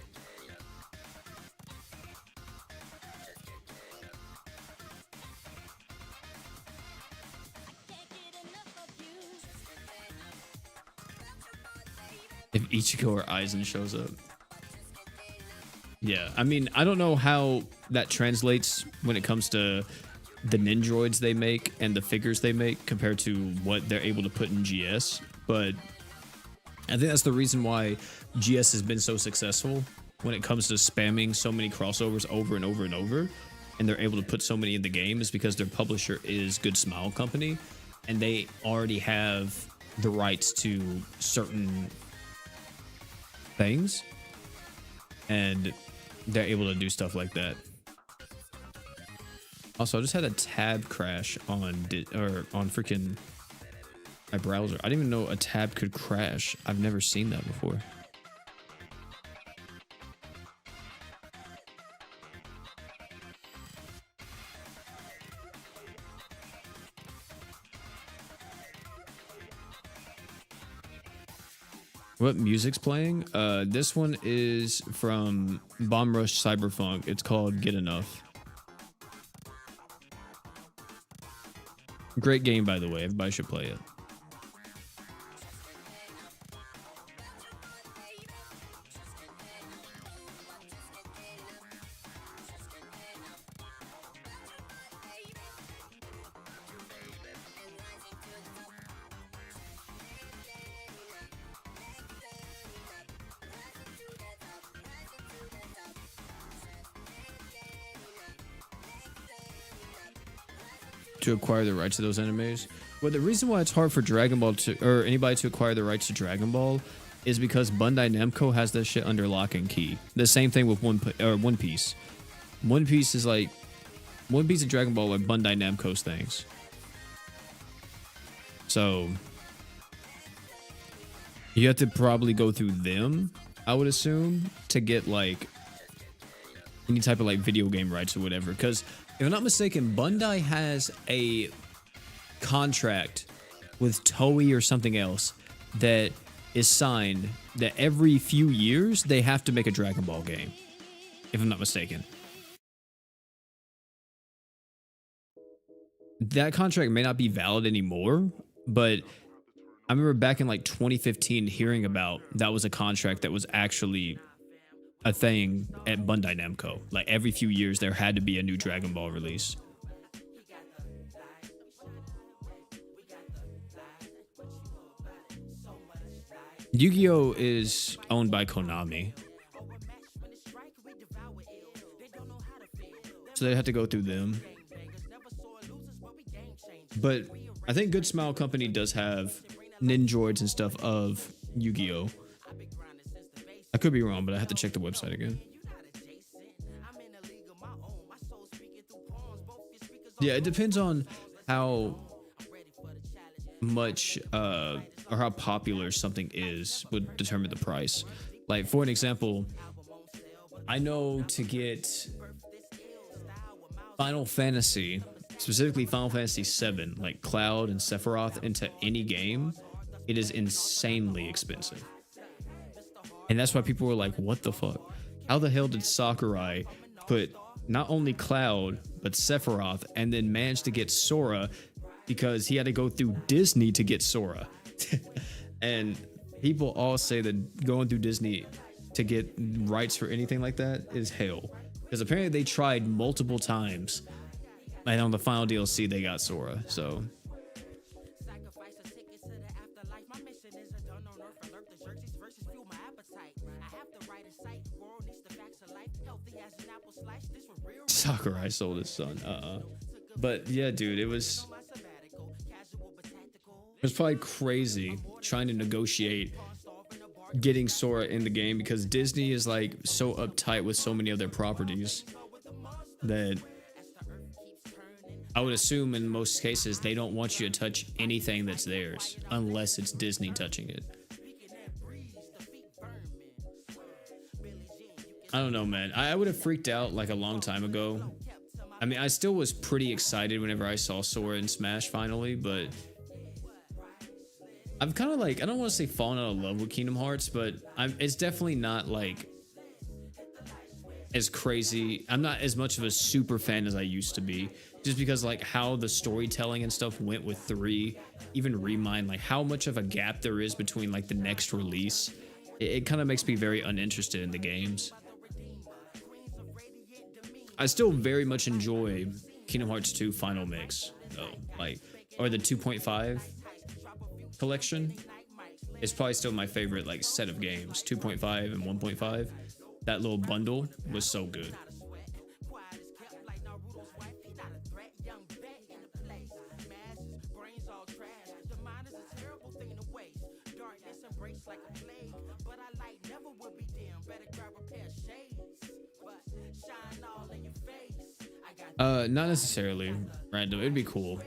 if Ichigo or Aizen shows up. Yeah, I mean, I don't know how that translates when it comes to the Nindroids they make and the figures they make compared to what they're able to put in GS, but I think that's the reason why GS has been so successful when it comes to spamming so many crossovers over and over and over, and they're able to put so many in the game, is because their publisher is Good Smile Company, and they already have the rights to certain things, and they're able to do stuff like that. Also, I just had a tab crash on freaking my browser. I didn't even know a tab could crash. I've never seen that before. What music's playing? This one is from Bomb Rush Cyberpunk. It's called Get Enough. Great game, by the way. Everybody should play it. To acquire the rights to those animes. Well, the reason why it's hard for Dragon Ball to, or anybody to acquire the rights to Dragon Ball, is because Bandai Namco has that shit under lock and key. The same thing with One Piece. One Piece is like, One Piece and Dragon Ball are Bandai Namco's things. So you have to probably go through them, I would assume, to get like any type of like video game rights or whatever. Because if I'm not mistaken, Bandai has a contract with Toei or something else that is signed that every few years they have to make a Dragon Ball game, if I'm not mistaken. That contract may not be valid anymore, but I remember back in like 2015 hearing about that was a contract that was actually a thing at Bandai Namco. Like every few years there had to be a new Dragon Ball release. Yu-Gi-Oh is owned by Konami, so they have to go through them. But I think Good Smile Company does have Nindroids and stuff of Yu-Gi-Oh. I could be wrong, but I have to check the website again. Yeah, it depends on how much or how popular something is would determine the price. Like, for an example, I know to get Final Fantasy, specifically Final Fantasy VII, like Cloud and Sephiroth, into any game, it is insanely expensive. And that's why people were like, what the fuck? How the hell did Sakurai put not only Cloud, but Sephiroth, and then managed to get Sora because he had to go through Disney to get Sora. And people all say that going through Disney to get rights for anything like that is hell. Because apparently they tried multiple times. And on the final DLC, they got Sora. So Sakurai sold his son. But yeah, dude, it was probably crazy trying to negotiate getting Sora in the game because Disney is like so uptight with so many of their properties that I would assume in most cases they don't want you to touch anything that's theirs unless it's Disney touching it. I don't know, man. I would have freaked out like a long time ago. I mean, I still was pretty excited whenever I saw Sora in Smash finally, but I've kind of like, I don't want to say fallen out of love with Kingdom Hearts, but it's definitely not like as crazy. I'm not as much of a super fan as I used to be, just because like how the storytelling and stuff went with 3, even Remind, like how much of a gap there is between like the next release. It kind of makes me very uninterested in the games. I still very much enjoy Kingdom Hearts 2 Final Mix, though, like, or the 2.5 collection. It's probably still my favorite like set of games. 2.5 and 1.5. That little bundle was so good. Not necessarily random. It'd be cool.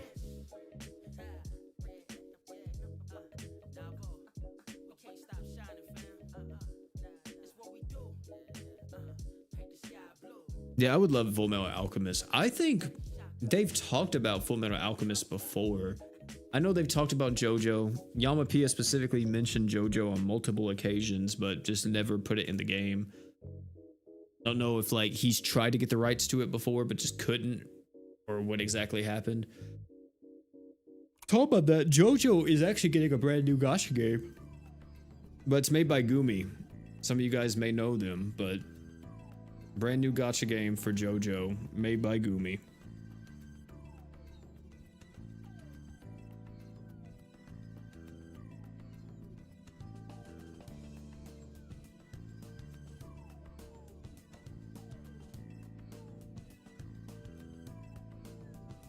Yeah, I would love Full Metal Alchemist. I think they've talked about Full Metal Alchemist before. I know they've talked about JoJo. Yamapia specifically mentioned JoJo on multiple occasions, but just never put it in the game. Don't know if like he's tried to get the rights to it before, but just couldn't, or what exactly happened. Talk about that. JoJo is actually getting a brand new gacha game, but it's made by Gumi. Some of you guys may know them, but brand new gacha game for JoJo made by Gumi.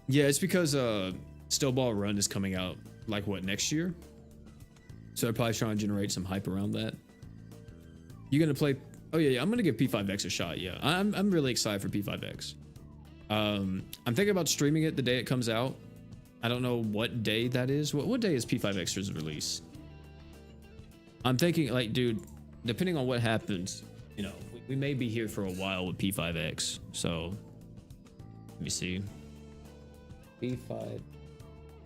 Yeah, it's because Still Ball Run is coming out like what, next year? So they're probably trying to generate some hype around that. You gonna play? Oh yeah, I'm gonna give P5X a shot. Yeah, I'm really excited for P5X. I'm thinking about streaming it the day it comes out. I don't know what day that is. What day is P5X's release? I'm thinking like, dude, depending on what happens, you know, we may be here for a while with P5X. So let me see. P5.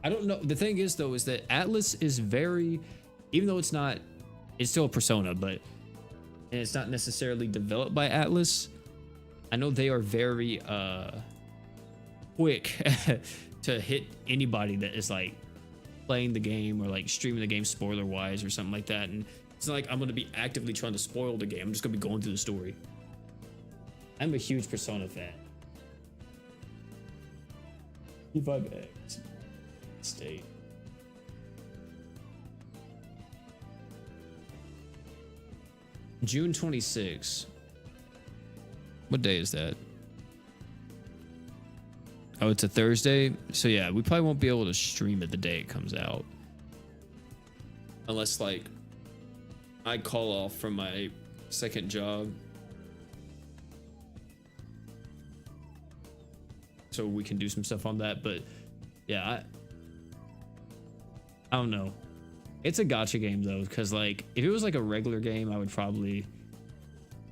I don't know. The thing is though, is that Atlas is very, even though it's not, it's still a Persona, but and it's not necessarily developed by Atlas. I know they are very quick to hit anybody that is like playing the game or like streaming the game spoiler wise or something like that. And it's not like I'm going to be actively trying to spoil the game. I'm just going to be going through the story. I'm a huge Persona fan. P5X State. June 26. What day is that? Oh, it's a Thursday. So yeah, we probably won't be able to stream it the day it comes out. Unless like I call off from my second job. So we can do some stuff on that. But yeah, I don't know. It's a gacha game though, because like if it was like a regular game, I would probably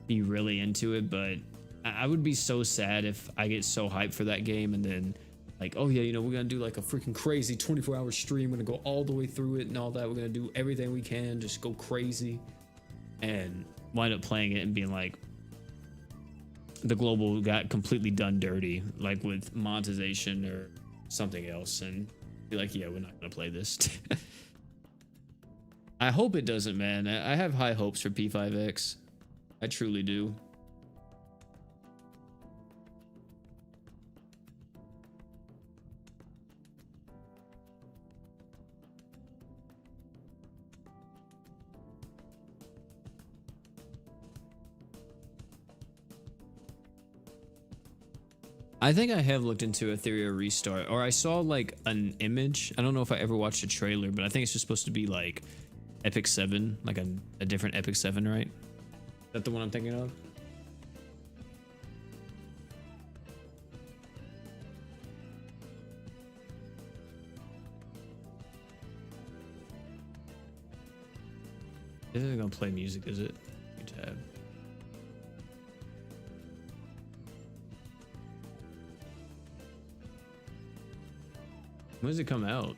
be really into it, but I would be so sad if I get so hyped for that game and then like, oh yeah, you know, we're gonna do like a freaking crazy 24-hour stream, we're gonna go all the way through it and all that, we're gonna do everything we can, just go crazy, and wind up playing it and being like, the global got completely done dirty, like with monetization or something else, and be like, yeah, we're not gonna play this. I hope it doesn't, man. I have high hopes for P5X. I truly do. I think I have looked into Ethereum restart, or I saw like an image. I don't know if I ever watched a trailer, but I think it's just supposed to be like Epic 7, like a different Epic 7, right? Is that the one I'm thinking of? Isn't it gonna play music, is it? New tab. When does it come out?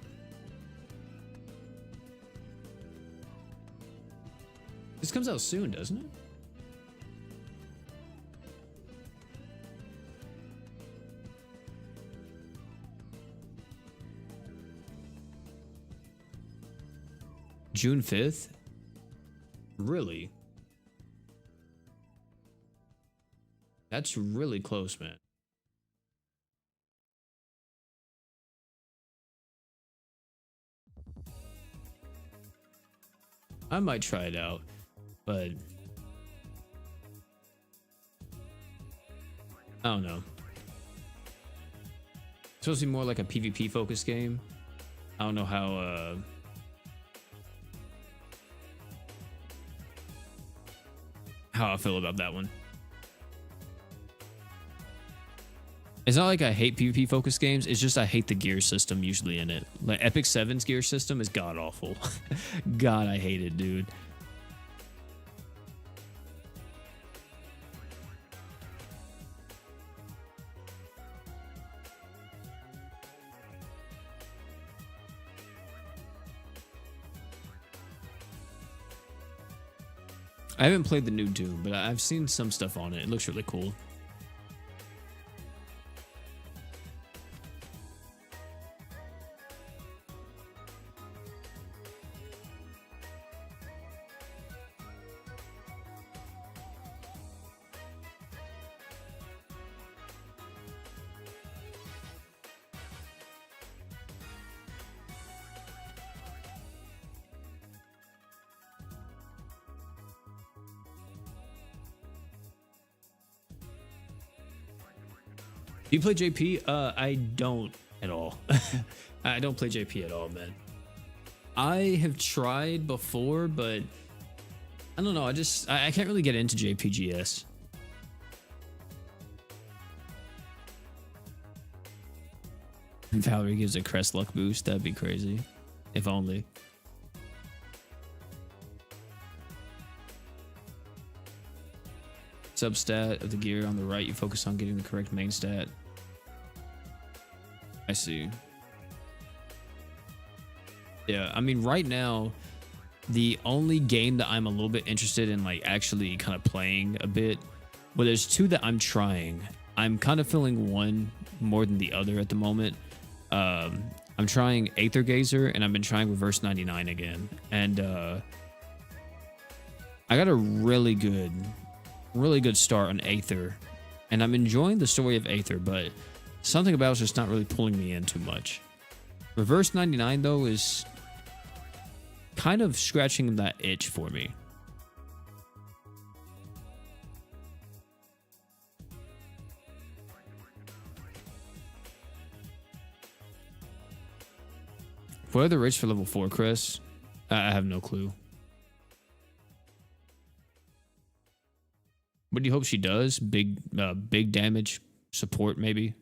This comes out soon, doesn't it? June 5th? Really? That's really close, man. I might try it out, but I don't know. It's supposed to be more like a PvP focused game. I don't know how I feel about that one. It's not like I hate PvP focused games, it's just I hate the gear system usually in it. Like Epic 7's gear system is god awful. God, I hate it, dude. I haven't played the new Doom, but I've seen some stuff on it. It looks really cool. Do you play JP? I don't at all. I don't play JP at all, man. I have tried before, but I don't know. I can't really get into JPGS. Valerie gives a Crest luck boost. That'd be crazy. If only. Substat of the gear on the right, you focus on getting the correct main stat. I see. Yeah, I mean, right now, the only game that I'm a little bit interested in, like, actually kind of playing a bit, well, there's two that I'm trying. I'm kind of feeling one more than the other at the moment. I'm trying Aether Gazer, and I've been trying Reverse 99 again. And I got a really good start on Aether, and I'm enjoying the story of Aether, but something about it's just not really pulling me in too much. Reverse 99 though is kind of scratching that itch for me. What are the rates for level 4, Chris? I have no clue. What do you hope she does? Big damage support, maybe.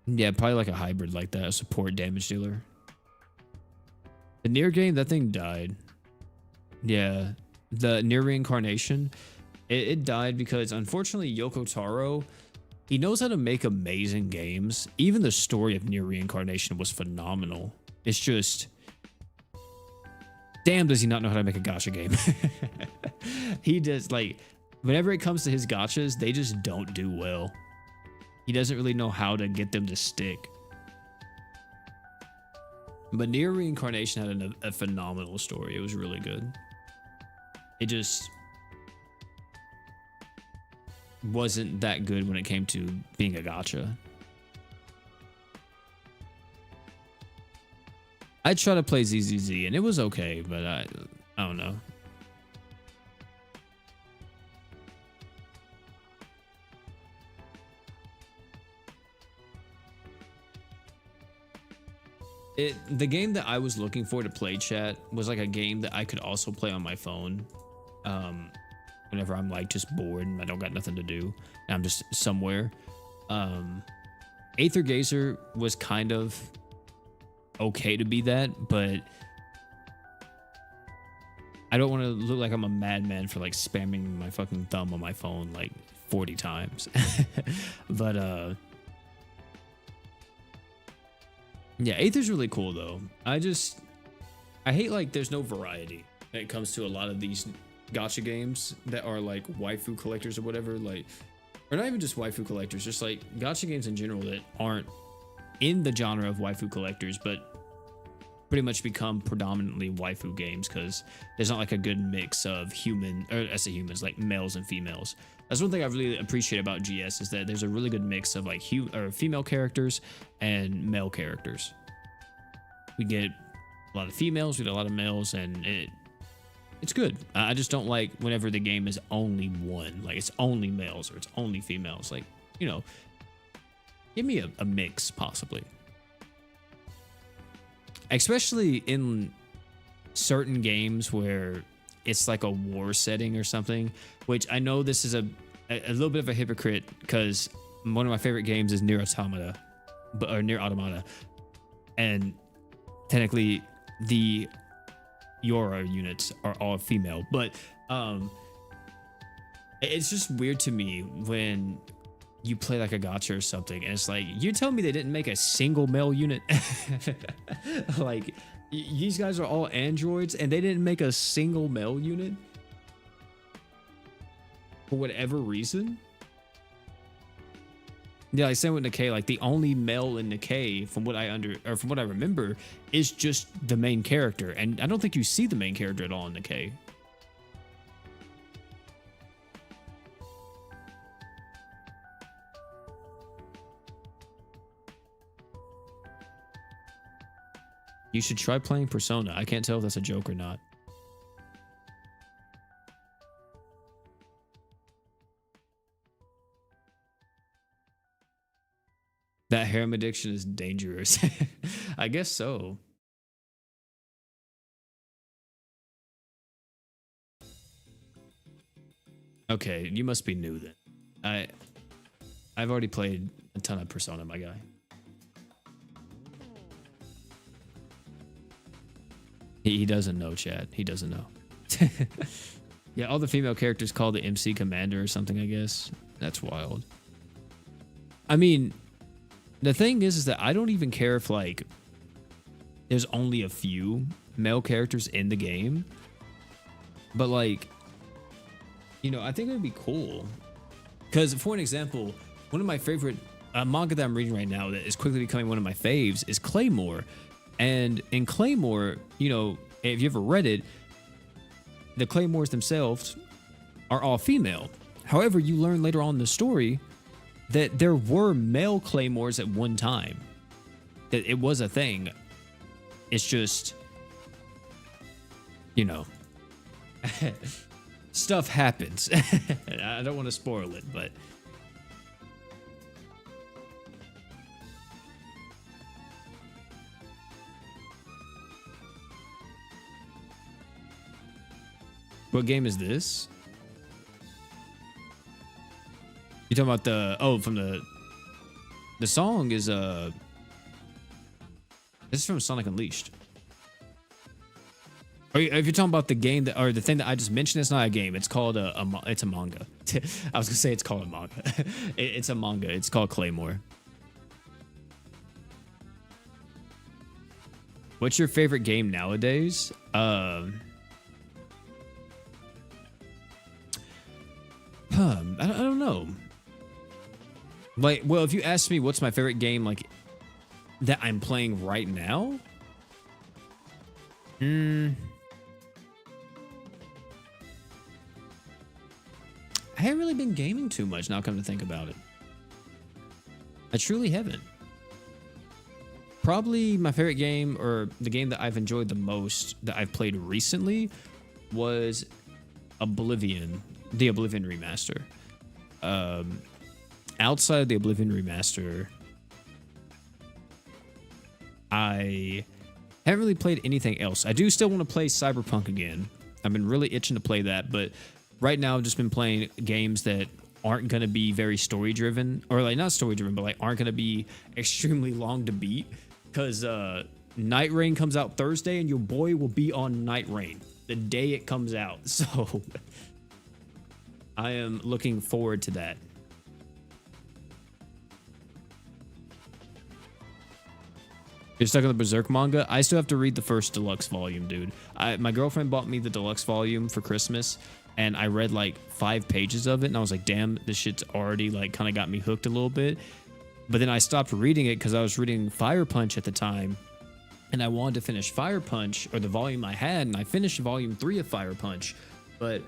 Yeah, probably like a hybrid like that, a support damage dealer. The Nier game, that thing died. Yeah, the Nier Reincarnation, it died because unfortunately Yoko Taro, he knows how to make amazing games. Even the story of Nier Reincarnation was phenomenal. It's just Damn, does he not know how to make a gacha game? He does, like, whenever it comes to his gachas, they just don't do well. He doesn't really know how to get them to stick. But Near Reincarnation had a phenomenal story. It was really good. It just wasn't that good when it came to being a gacha. I tried to play ZZZ and it was okay, but I don't know. The game that I was looking for to play, chat, was like a game that I could also play on my phone. Whenever I'm like just bored and I don't got nothing to do and I'm just somewhere. Aether Gazer was kind of okay to be that, but I don't want to look like I'm a madman for like spamming my fucking thumb on my phone like 40 times. But yeah, Aether's really cool though. I hate like there's no variety when it comes to a lot of these gacha games that are like waifu collectors or whatever, like, or not even just waifu collectors, just like gacha games in general that aren't in the genre of waifu collectors, but pretty much become predominantly waifu games because there's not like a good mix of humans, like males and females. That's one thing I really appreciate about GS is that there's a really good mix of like female characters and male characters. We get a lot of females, we get a lot of males, and it's good. I just don't like whenever the game is only one, like it's only males or it's only females. Like, you know, give me a mix possibly. Especially in certain games where it's like a war setting or something, which I know this is a little bit of a hypocrite because one of my favorite games is Nier Automata, and technically the Yora units are all female, but it's just weird to me when you play like a gacha or something and it's like, you're telling me they didn't make a single male unit? Like, these guys are all androids and they didn't make a single male unit for whatever reason? Yeah, like same with Nikkei, like the only male in Nikkei from what I remember is just the main character, and I don't think you see the main character at all in Nikkei. You should try playing Persona. I can't tell if that's a joke or not. That harem addiction is dangerous. I guess so. Okay, you must be new then. I've already played a ton of Persona, my guy. He doesn't know, chat. He doesn't know. Yeah, all the female characters call the MC Commander or something, I guess. That's wild. I mean, the thing is that I don't even care if, like, there's only a few male characters in the game. But, like, you know, I think it would be cool. Because, for an example, one of my favorite manga that I'm reading right now that is quickly becoming one of my faves is Claymore. And in Claymore, you know, if you ever read it, the Claymores themselves are all female. However, you learn later on in the story that there were male Claymores at one time. That it was a thing. It's just, you know, stuff happens. I don't want to spoil it, but what game is this? You talking about from the song is this is from Sonic Unleashed. If you're talking about the game or the thing that I just mentioned, it's not a game. It's called it's a manga. I was gonna say it's called a manga. It's a manga. It's called Claymore. What's your favorite game nowadays? I don't know. Like, well, if you ask me what's my favorite game, like, that I'm playing right now, I haven't really been gaming too much now, come to think about it. I truly haven't. Probably my favorite game, or the game that I've enjoyed the most that I've played recently, was Oblivion, the Oblivion remaster. Outside of the Oblivion remaster, I haven't really played anything else. I do still want to play Cyberpunk again. I've been really itching to play that, but right now I've just been playing games that aren't going to be very story driven, or like not story driven, but like aren't going to be extremely long to beat, because Night Rain comes out Thursday and your boy will be on Night Rain the day it comes out. So I am looking forward to that. You're stuck on the Berserk manga? I still have to read the first deluxe volume, dude. My girlfriend bought me the deluxe volume for Christmas, and I read like 5 pages of it, and I was like, damn, this shit's already like kind of got me hooked a little bit. But then I stopped reading it because I was reading Fire Punch at the time, and I wanted to finish Fire Punch, or the volume I had, and I finished volume 3 of Fire Punch. But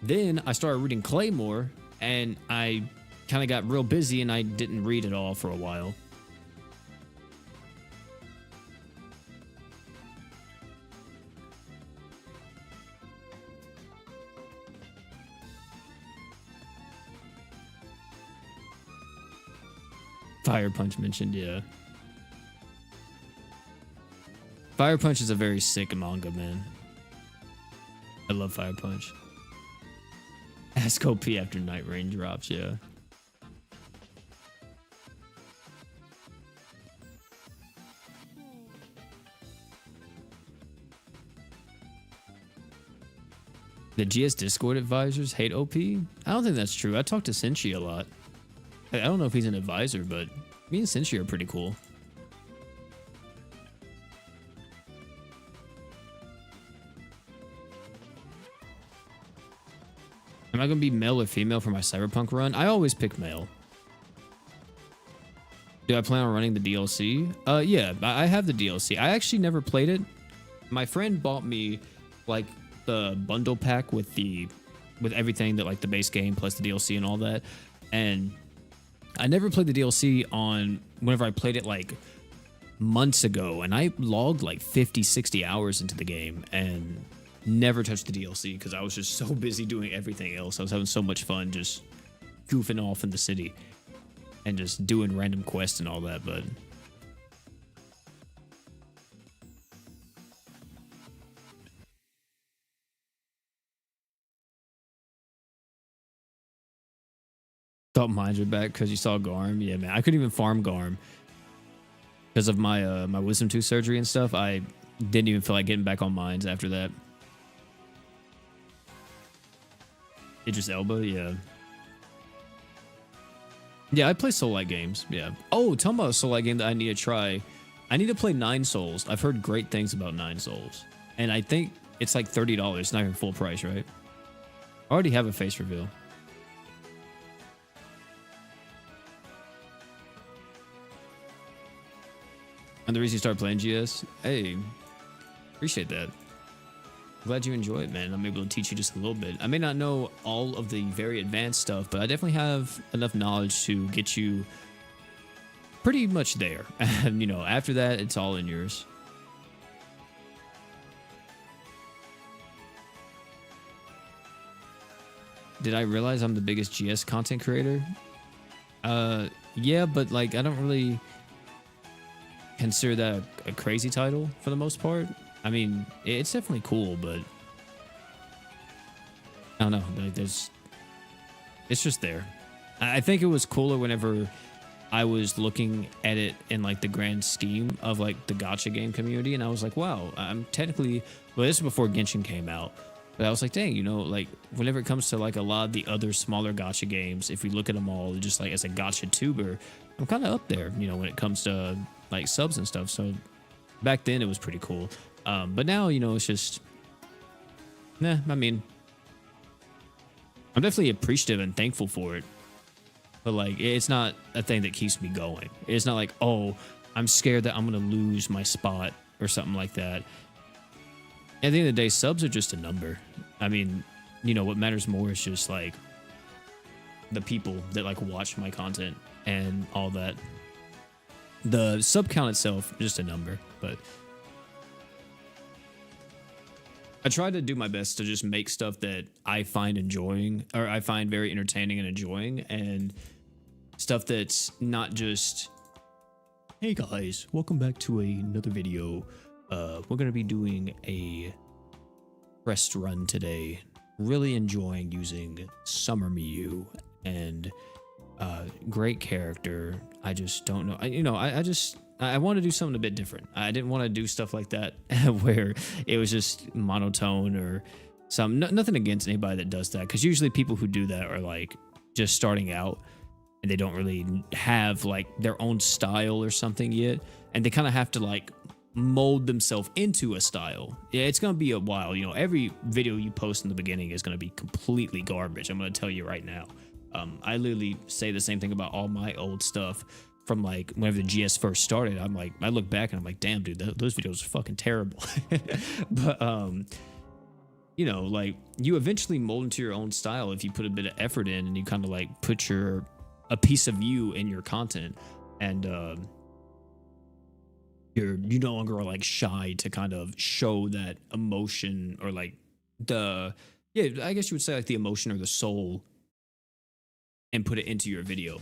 then I started reading Claymore, and I kind of got real busy, and I didn't read it all for a while. Fire Punch mentioned, yeah. Fire Punch is a very sick manga, man. I love Fire Punch. Ask OP after Night Rain drops, yeah. The GS Discord advisors hate OP? I don't think that's true. I talk to Senshi a lot. I don't know if he's an advisor, but me and Senshi are pretty cool. Am I going to be male or female for my Cyberpunk run? I always pick male. Do I plan on running the DLC? Yeah, I have the DLC. I actually never played it. My friend bought me like the bundle pack with everything, that like the base game plus the DLC and all that. And I never played the DLC on whenever I played it like months ago, and I logged like 50, 60 hours into the game and never touched the DLC because I was just so busy doing everything else. I was having so much fun just goofing off in the city and just doing random quests and all that, but thought mines are back because you saw Garm. Yeah, man, I couldn't even farm Garm because of my my wisdom tooth surgery and stuff. I didn't even feel like getting back on mines after that. Idris Elba, yeah. Yeah, I play Soul-like games, yeah. Oh, talking about a Soul-like game that I need to try. I need to play Nine Souls. I've heard great things about Nine Souls. And I think it's like $30, not even full price, right? I already have a face reveal. And the reason you started playing GS? Hey, appreciate that. Glad you enjoy it, man. I'm able to teach you just a little bit. I may not know all of the very advanced stuff, but I definitely have enough knowledge to get you pretty much there. And, you know, after that, it's all in yours. Did I realize I'm the biggest GS content creator? Yeah, but like, I don't really consider that a crazy title for the most part. I mean, it's definitely cool, but I don't know. Like, it's just there. I think it was cooler whenever I was looking at it in like the grand scheme of like the gacha game community, and I was like, wow, I'm technically, well, this was before Genshin came out, but I was like, dang, you know, like whenever it comes to like a lot of the other smaller gacha games, if we look at them all just like as a gacha tuber, I'm kind of up there, you know, when it comes to like subs and stuff. So Back then it was pretty cool. But now, you know, it's just, nah, I mean, I'm definitely appreciative and thankful for it. But like, it's not a thing that keeps me going. It's not like, oh, I'm scared that I'm going to lose my spot or something like that. At the end of the day, subs are just a number. I mean, you know, what matters more is just like the people that like watch my content and all that. The sub count itself, just a number, but I try to do my best to just make stuff that I find enjoying, or I find very entertaining and enjoying, and stuff that's not just, hey guys, welcome back to another video. We're gonna be doing a Crest run today. Really enjoying using Summer Miu and great character. I just don't know. I want to do something a bit different. I didn't want to do stuff like that where it was just monotone or some. Nothing against anybody that does that, because usually people who do that are like just starting out and they don't really have like their own style or something yet, and they kind of have to like mold themselves into a style. Yeah, it's gonna be a while. You know, every video you post in the beginning is gonna be completely garbage. I'm gonna tell you right now. I literally say the same thing about all my old stuff from like whenever the GS first started. I'm like, I look back and I'm like, damn, dude, those videos are fucking terrible. But you know, like you eventually mold into your own style if you put a bit of effort in and you kind of like put a piece of you in your content, and you no longer are like shy to kind of show that emotion, or like I guess you would say like the emotion or the soul, and put it into your video.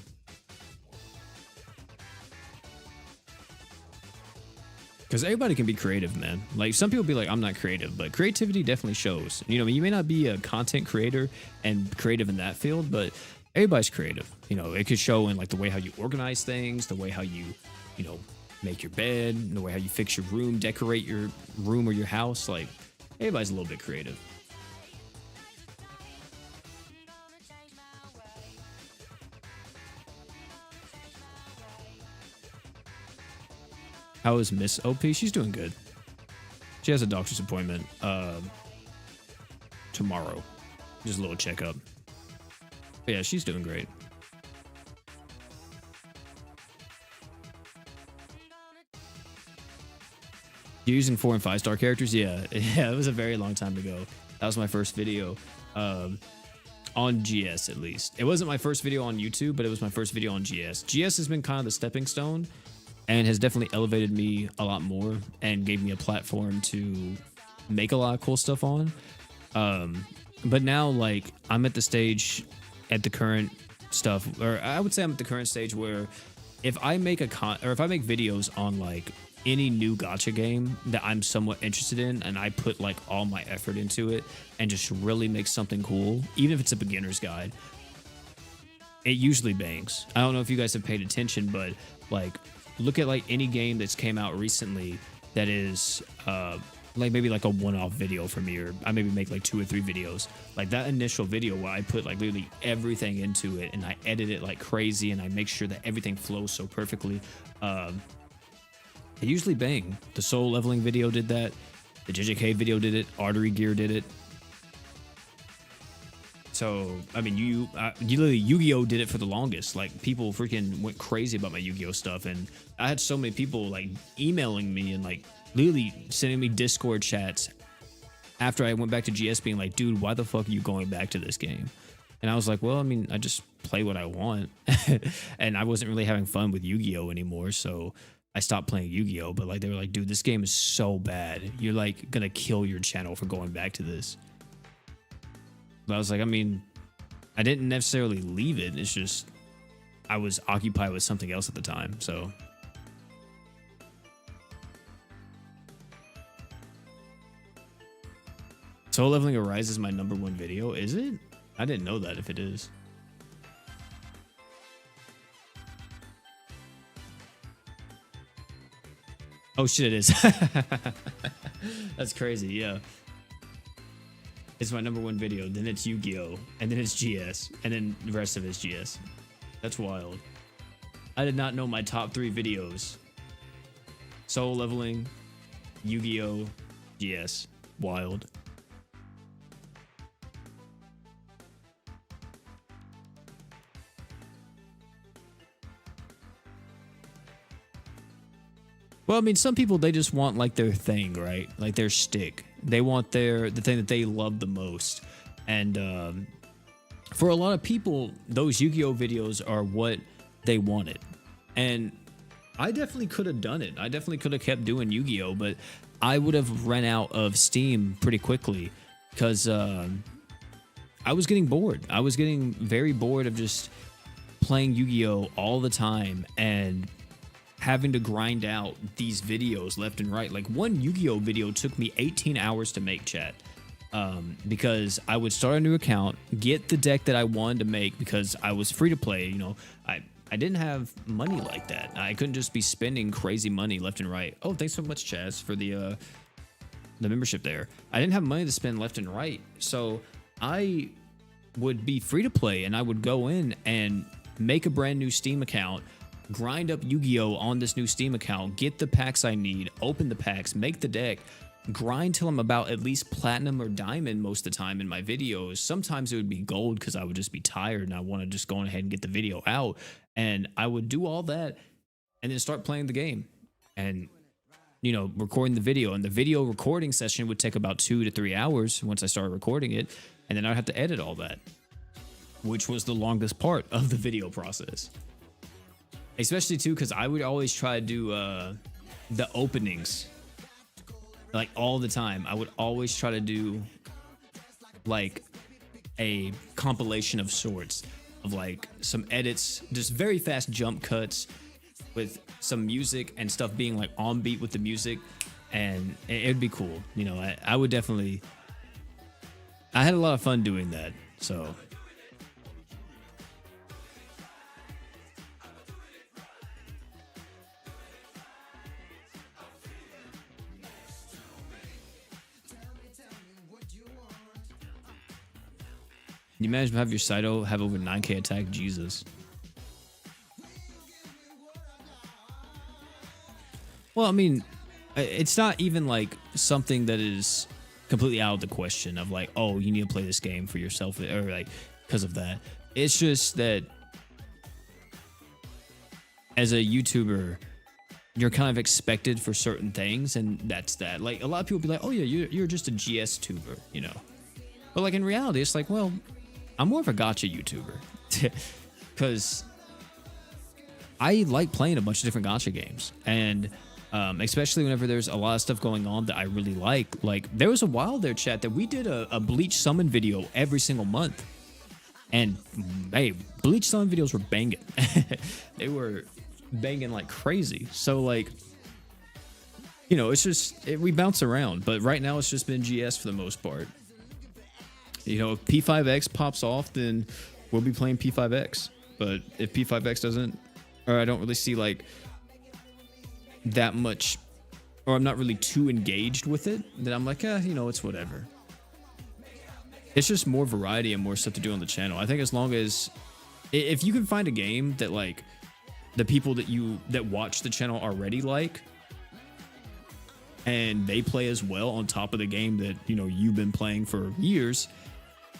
Because everybody can be creative, man. Like some people be like, I'm not creative, but creativity definitely shows. You know, you may not be a content creator and creative in that field, but everybody's creative. You know, it could show in like the way how you organize things, the way how you know, make your bed, the way how you fix your room, decorate your room or your house. Like everybody's a little bit creative. How is Miss OP? She's doing good. She has a doctor's appointment tomorrow. Just a little checkup. But yeah, she's doing great. You're using 4 and 5 star characters? Yeah, it was a very long time ago. That was my first video on GS, at least. It wasn't my first video on YouTube, but it was my first video on GS. GS has been kind of the stepping stone and has definitely elevated me a lot more and gave me a platform to make a lot of cool stuff on. But now, like, I'm at the stage at the current stuff, or I would say I'm at the current stage where if I make videos on like any new gacha game that I'm somewhat interested in, and I put like all my effort into it and just really make something cool, even if it's a beginner's guide, it usually bangs. I don't know if you guys have paid attention, but like look at like any game that's came out recently that is like maybe like a one-off video for me, or I maybe make like 2 or 3 videos. Like that initial video where I put like literally everything into it and I edit it like crazy and I make sure that everything flows so perfectly. They usually bang. The soul leveling video did that. The JJK video did it. Artery Gear did it. So, I mean, literally Yu-Gi-Oh did it for the longest. Like, people freaking went crazy about my Yu-Gi-Oh stuff. And I had so many people, like, emailing me and, like, literally sending me Discord chats after I went back to GS being like, dude, why the fuck are you going back to this game? And I was like, well, I mean, I just play what I want. And I wasn't really having fun with Yu-Gi-Oh anymore, so I stopped playing Yu-Gi-Oh. But, like, they were like, dude, this game is so bad. You're, like, gonna kill your channel for going back to this. But I was like, I mean, I didn't necessarily leave it. It's just I was occupied with something else at the time. So Soul Leveling Arise is my #1 video. Is it? I didn't know that if it is. Oh shit, it is. That's crazy, yeah. It's my #1 video, then it's Yu-Gi-Oh, and then it's GS, and then the rest of it's GS. That's wild. I did not know my top 3 videos. Soul Leveling, Yu-Gi-Oh, GS, wild. Well, I mean, some people, they just want like their thing, right? Like their stick. They want the thing that they love the most. And for a lot of people, those Yu-Gi-Oh videos are what they wanted. And I definitely could have done it. I definitely could have kept doing Yu-Gi-Oh, but I would have run out of steam pretty quickly because I was getting bored. I was getting very bored of just playing Yu-Gi-Oh all the time and having to grind out these videos left and right. Like one Yu-Gi-Oh video took me 18 hours to make, chat. Because I would start a new account, get the deck that I wanted to make because I was free to play. You know, I didn't have money like that. I couldn't just be spending crazy money left and right. Oh, thanks so much, Chaz, for the membership there. I didn't have money to spend left and right. So I would be free to play and I would go in and make a brand new Steam account, grind up Yu-Gi-Oh on this new Steam account, get the packs I need, open the packs, make the deck, grind till I'm about at least platinum or diamond most of the time in my videos. Sometimes it would be gold because I would just be tired and I want to just go ahead and get the video out. And I would do all that and then start playing the game and, you know, recording the video. And the video recording session would take about 2 to 3 hours once I started recording it. And then I'd have to edit all that, which was the longest part of the video process. Especially too, because I would always try to do the openings like all the time. I would always try to do like a compilation of sorts of like some edits, just very fast jump cuts with some music and stuff being like on beat with the music, and it'd be cool. You know, I would definitely, I had a lot of fun doing that. So can you imagine have your Saito have over 9k attack? Jesus. Well, I mean, it's not even like something that is completely out of the question of like, oh, you need to play this game for yourself or like because of that. It's just that as a YouTuber, you're kind of expected for certain things, and that's that. Like a lot of people be like, oh yeah, you're just a GS tuber, you know. But like in reality, it's like, well, I'm more of a gacha YouTuber because I like playing a bunch of different gacha games, and especially whenever there's a lot of stuff going on that I really like. Like there was a while there, chat, that we did a Bleach summon video every single month, and hey, Bleach summon videos were banging. They were banging like crazy. So like, you know, it's just we bounce around, but right now it's just been GS for the most part. You know, if P5X pops off, then we'll be playing P5X. But if P5X doesn't, or I don't really see like that much, or I'm not really too engaged with it, then I'm like, you know, it's whatever. It's just more variety and more stuff to do on the channel. I think as long as, if you can find a game that like the people that watch the channel already like, and they play as well on top of the game that, you know, you've been playing for years,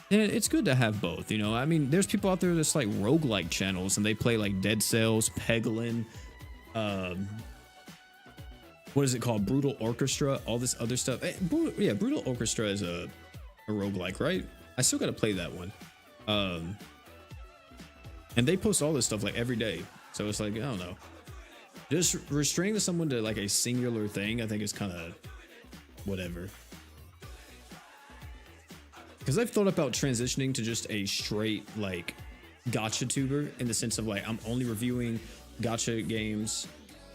then it's good to have both, you know. I mean, there's people out there that's like roguelike channels and they play like Dead Cells, Peglin, what is it called? Brutal Orchestra, all this other stuff. Brutal Orchestra is a roguelike, right? I still gotta play that one. And they post all this stuff like every day. So it's like, I don't know. Just restraining someone to like a singular thing, I think is kind of whatever. Because I've thought about transitioning to just a straight like gacha tuber, in the sense of like I'm only reviewing gacha games.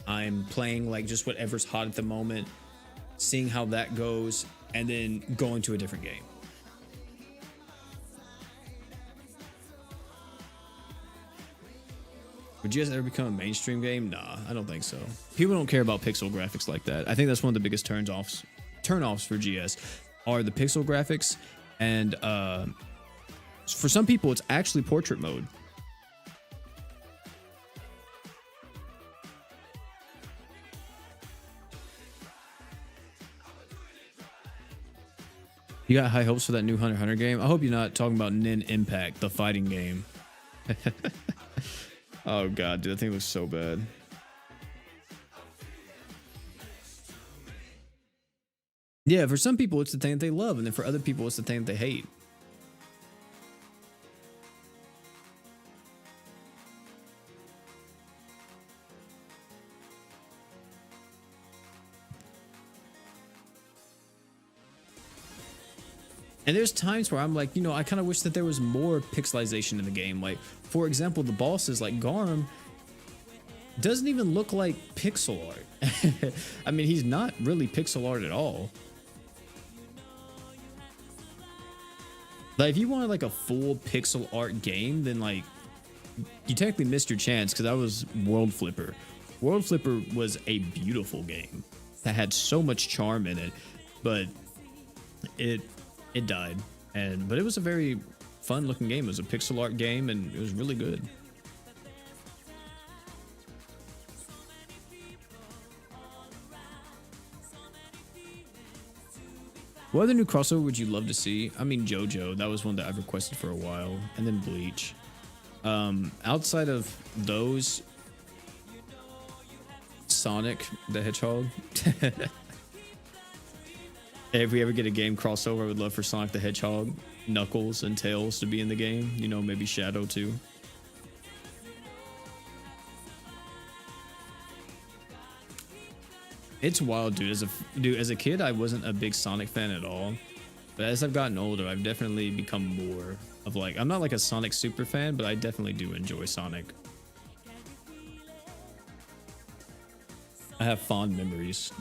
I'm playing like just whatever's hot at the moment, seeing how that goes, and then going to a different game. Would GS ever become a mainstream game? Nah, I don't think so. People don't care about pixel graphics like that. I think that's one of the biggest turn-offs for GS are the pixel graphics, and for some people it's actually portrait mode. You got high hopes for that new Hunter x Hunter game? I hope you're not talking about Nin Impact, the fighting game. Oh god, dude, that thing looks so bad. Yeah, for some people it's the thing that they love, and then for other people it's the thing that they hate. And there's times where I'm like, you know, I kind of wish that there was more pixelization in the game. Like, for example, the bosses like Garm doesn't even look like pixel art. I mean, he's not really pixel art at all. Like, if you wanted like a full pixel art game, then like you technically missed your chance, because that was World Flipper. World Flipper was a beautiful game that had so much charm in it, but it died. But it was a very fun looking game. It was a pixel art game, and it was really good. What other new crossover would you love to see? I mean, JoJo, that was one that I've requested for a while, and then Bleach. Outside of those, Sonic the Hedgehog. If we ever get a game crossover, I would love for Sonic the Hedgehog, Knuckles, and Tails to be in the game. You know, maybe Shadow too. It's wild, dude. As a kid, I wasn't a big Sonic fan at all. But as I've gotten older, I've definitely become more of like, I'm not like a Sonic super fan, but I definitely do enjoy Sonic. I have fond memories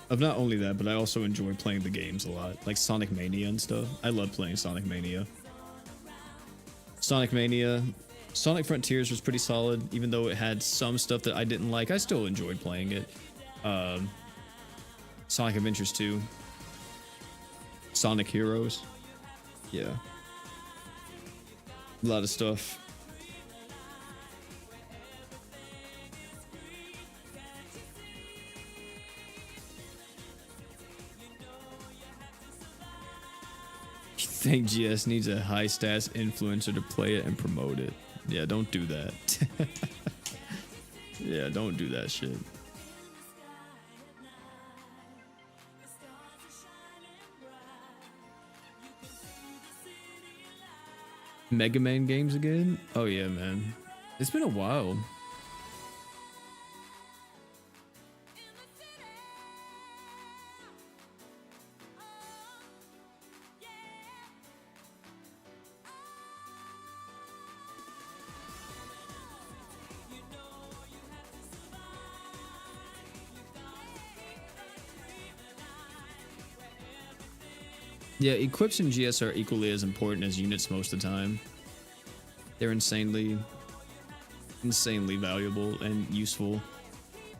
of not only that, but I also enjoy playing the games a lot, like Sonic Mania and stuff. I love playing Sonic Mania. Sonic Frontiers was pretty solid, even though it had some stuff that I didn't like. I still enjoyed playing it. Sonic Adventures 2, Sonic Heroes, yeah, a lot of stuff. You think GS needs a high stats influencer to play it and promote it? Yeah, don't do that. Yeah, don't do that shit. Mega Man games again? Oh yeah, man. It's been a while. Yeah, equips in GS are equally as important as units most of the time. They're insanely valuable and useful.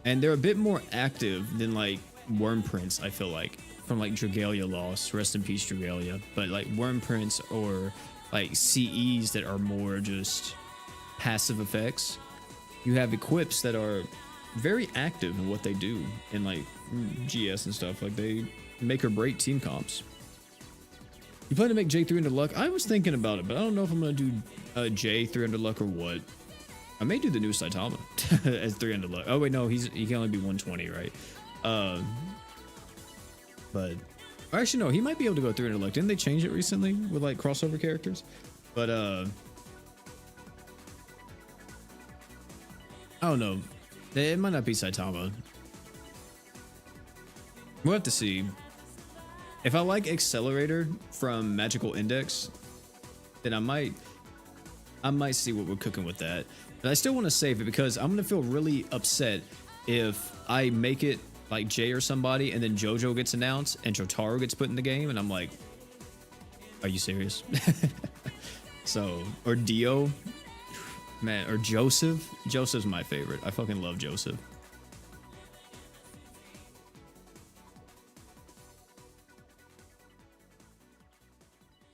And they're a bit more active than like Worm Prince, I feel like, from like Dragalia Lost. Rest in peace, Dragalia. But like Worm Prince or like CEs that are more just passive effects. You have equips that are very active in what they do in like GS and stuff. Like they make or break team comps. You plan to make J 300 luck? I was thinking about it, but I don't know if I'm gonna do J 300 luck or what. I may do the new Saitama as 300 luck. Oh wait, no, he can only be 120, right? But actually no, he might be able to go 300 luck. Didn't they change it recently with like crossover characters? But I don't know. It might not be Saitama. We'll have to see. If I like Accelerator from Magical Index, then I might see what we're cooking with that. But I still want to save it because I'm gonna feel really upset if I make it like Jay or somebody and then JoJo gets announced and Jotaro gets put in the game and I'm like, are you serious? So, or Dio, man, or Joseph. Joseph's my favorite. I fucking love Joseph.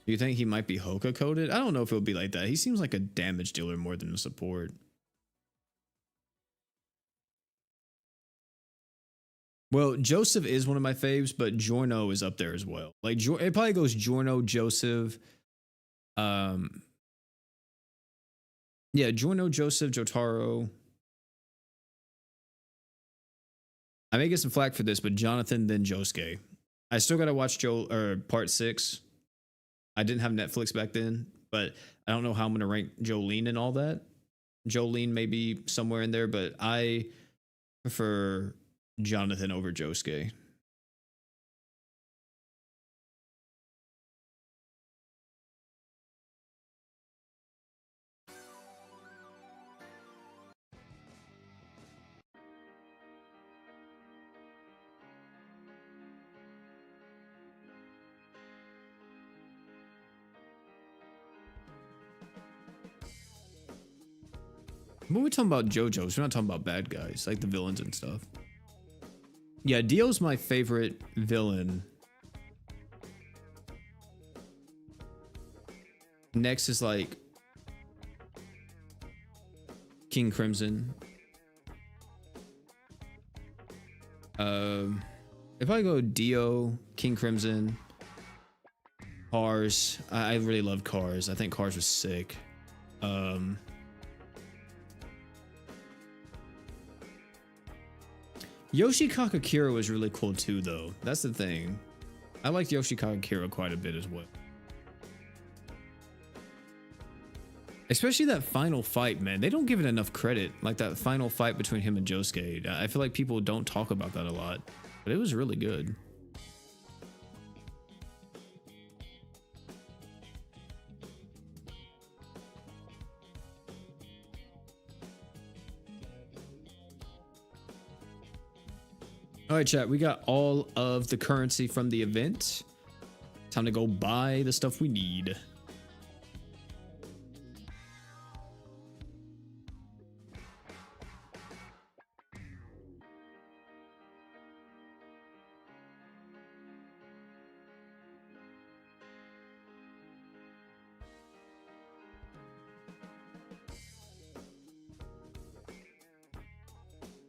You think he might be Hoka coded? I don't know if it'll be like that. He seems like a damage dealer more than a support. Well, Joseph is one of my faves, but Giorno is up there as well. Like it probably goes Giorno, Joseph, um, yeah, Giorno, Joseph, Jotaro. I may get some flack for this, but Jonathan, then Josuke. I still gotta watch part 6. I didn't have Netflix back then, but I don't know how I'm gonna rank Jolene and all that. Jolene may be somewhere in there, but I prefer Jonathan over Josuke. When we're talking about JoJo's, we're not talking about bad guys, like the villains and stuff. Yeah, Dio's my favorite villain. Next is like King Crimson. If I go Dio, King Crimson, Cars. I really love Cars. I think Cars was sick. Yoshi Kakakira was really cool too, though. That's the thing. I liked Yoshi Kakakira quite a bit as well. Especially that final fight, man. They don't give it enough credit. Like that final fight between him and Josuke. I feel like people don't talk about that a lot, but it was really good. All right, chat, we got all of the currency from the event. Time to go buy the stuff we need.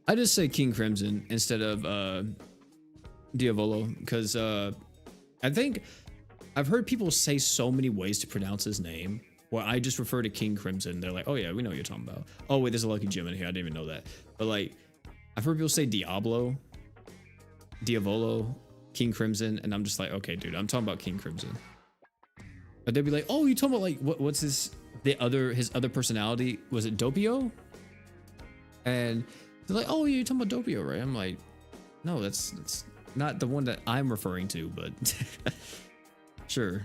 I just say King Crimson instead of Diavolo because I think I've heard people say so many ways to pronounce his name where I just refer to King Crimson. They're like, oh yeah, we know what you're talking about. Oh wait, there's a lucky gem in here. I didn't even know that. But like, I've heard people say Diablo, Diavolo, King Crimson, and I'm just like, okay, dude, I'm talking about King Crimson. But they'd be like, oh, you talking about like what's his other personality? Was it Doppio? And they're like, oh, you're talking about Doppio, right? I'm like, no, that's not the one that I'm referring to, but sure.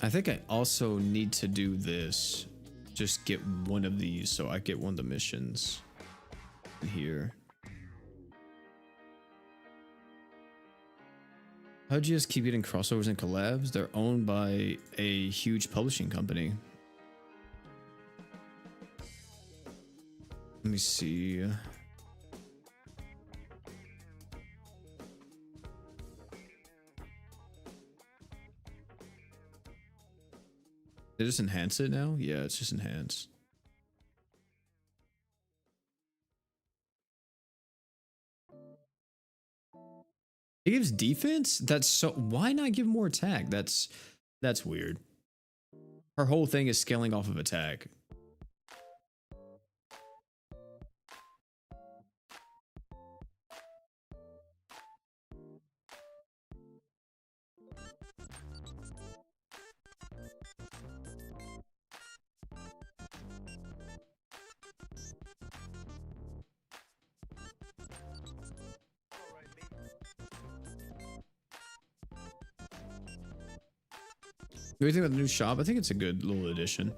I think I also need to do this. Just get one of these so I get one of the missions here. How'd you just keep getting crossovers and collabs? They're owned by a huge publishing company. Let me see. They just enhance it now? Yeah, it's just enhanced. It gives defense? That's so... Why not give more attack? That's weird. Her whole thing is scaling off of attack. What do you think about the new shop? I think it's a good little addition.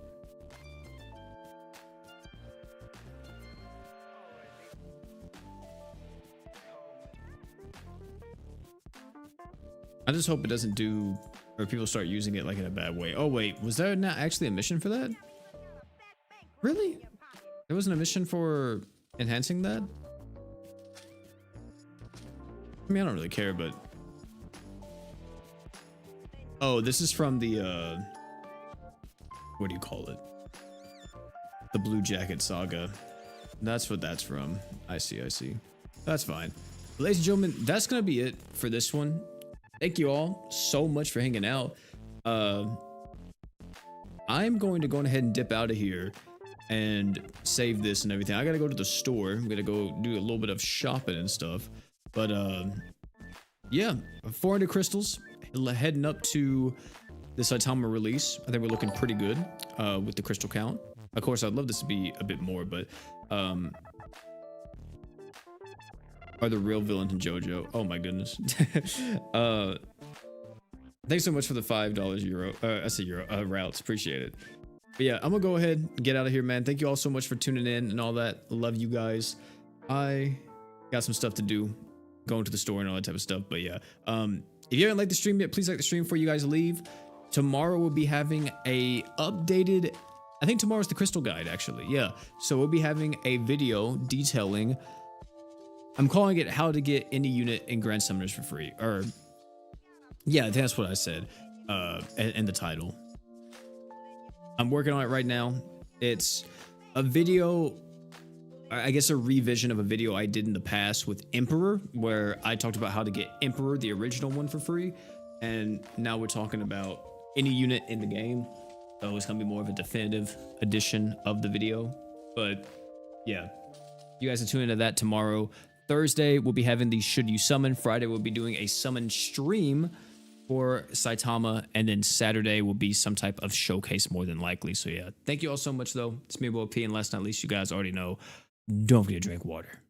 I just hope it doesn't do, or people start using it like in a bad way. Oh wait, was there not actually a mission for that? Really? There wasn't a mission for enhancing that? I mean, I don't really care, but... Oh, this is from the, what do you call it? The Blue Jacket Saga. That's what that's from. I see, I see. That's fine. Ladies and gentlemen, that's gonna be it for this one. Thank you all so much for hanging out. I'm going to go ahead and dip out of here and save this and everything. I gotta go to the store. I'm gonna go do a little bit of shopping and stuff. But yeah, 400 crystals, heading up to the Saitama release. I think we're looking pretty good with the crystal count. Of course, I'd love this to be a bit more, but are the real villains in JoJo? Oh my goodness. Thanks so much for the $5 euro. I say euro routes. Appreciate it. But yeah, I'm gonna go ahead and get out of here, man. Thank you all so much for tuning in and all that. Love you guys. I got some stuff to do, going to the store and all that type of stuff. But yeah, if you haven't liked the stream yet, please like the stream before you guys leave. Tomorrow we'll be having a updated, I think tomorrow's the crystal guide actually. Yeah, so we'll be having a video detailing, I'm calling it how to get any unit in Grand Summoners for free, or yeah, I think that's what I said in the title. I'm working on it right now. It's a video, I guess a revision of a video I did in the past with Emperor, where I talked about how to get Emperor, the original one, for free. And now we're talking about any unit in the game. So it's gonna be more of a definitive edition of the video. But yeah, you guys can tune into that tomorrow. Thursday, we'll be having the Should You Summon. Friday, we'll be doing a summon stream for Saitama, and then Saturday will be some type of showcase more than likely. So yeah, thank you all so much though. It's me, Will P, and last but not least, you guys already know, don't forget to drink water.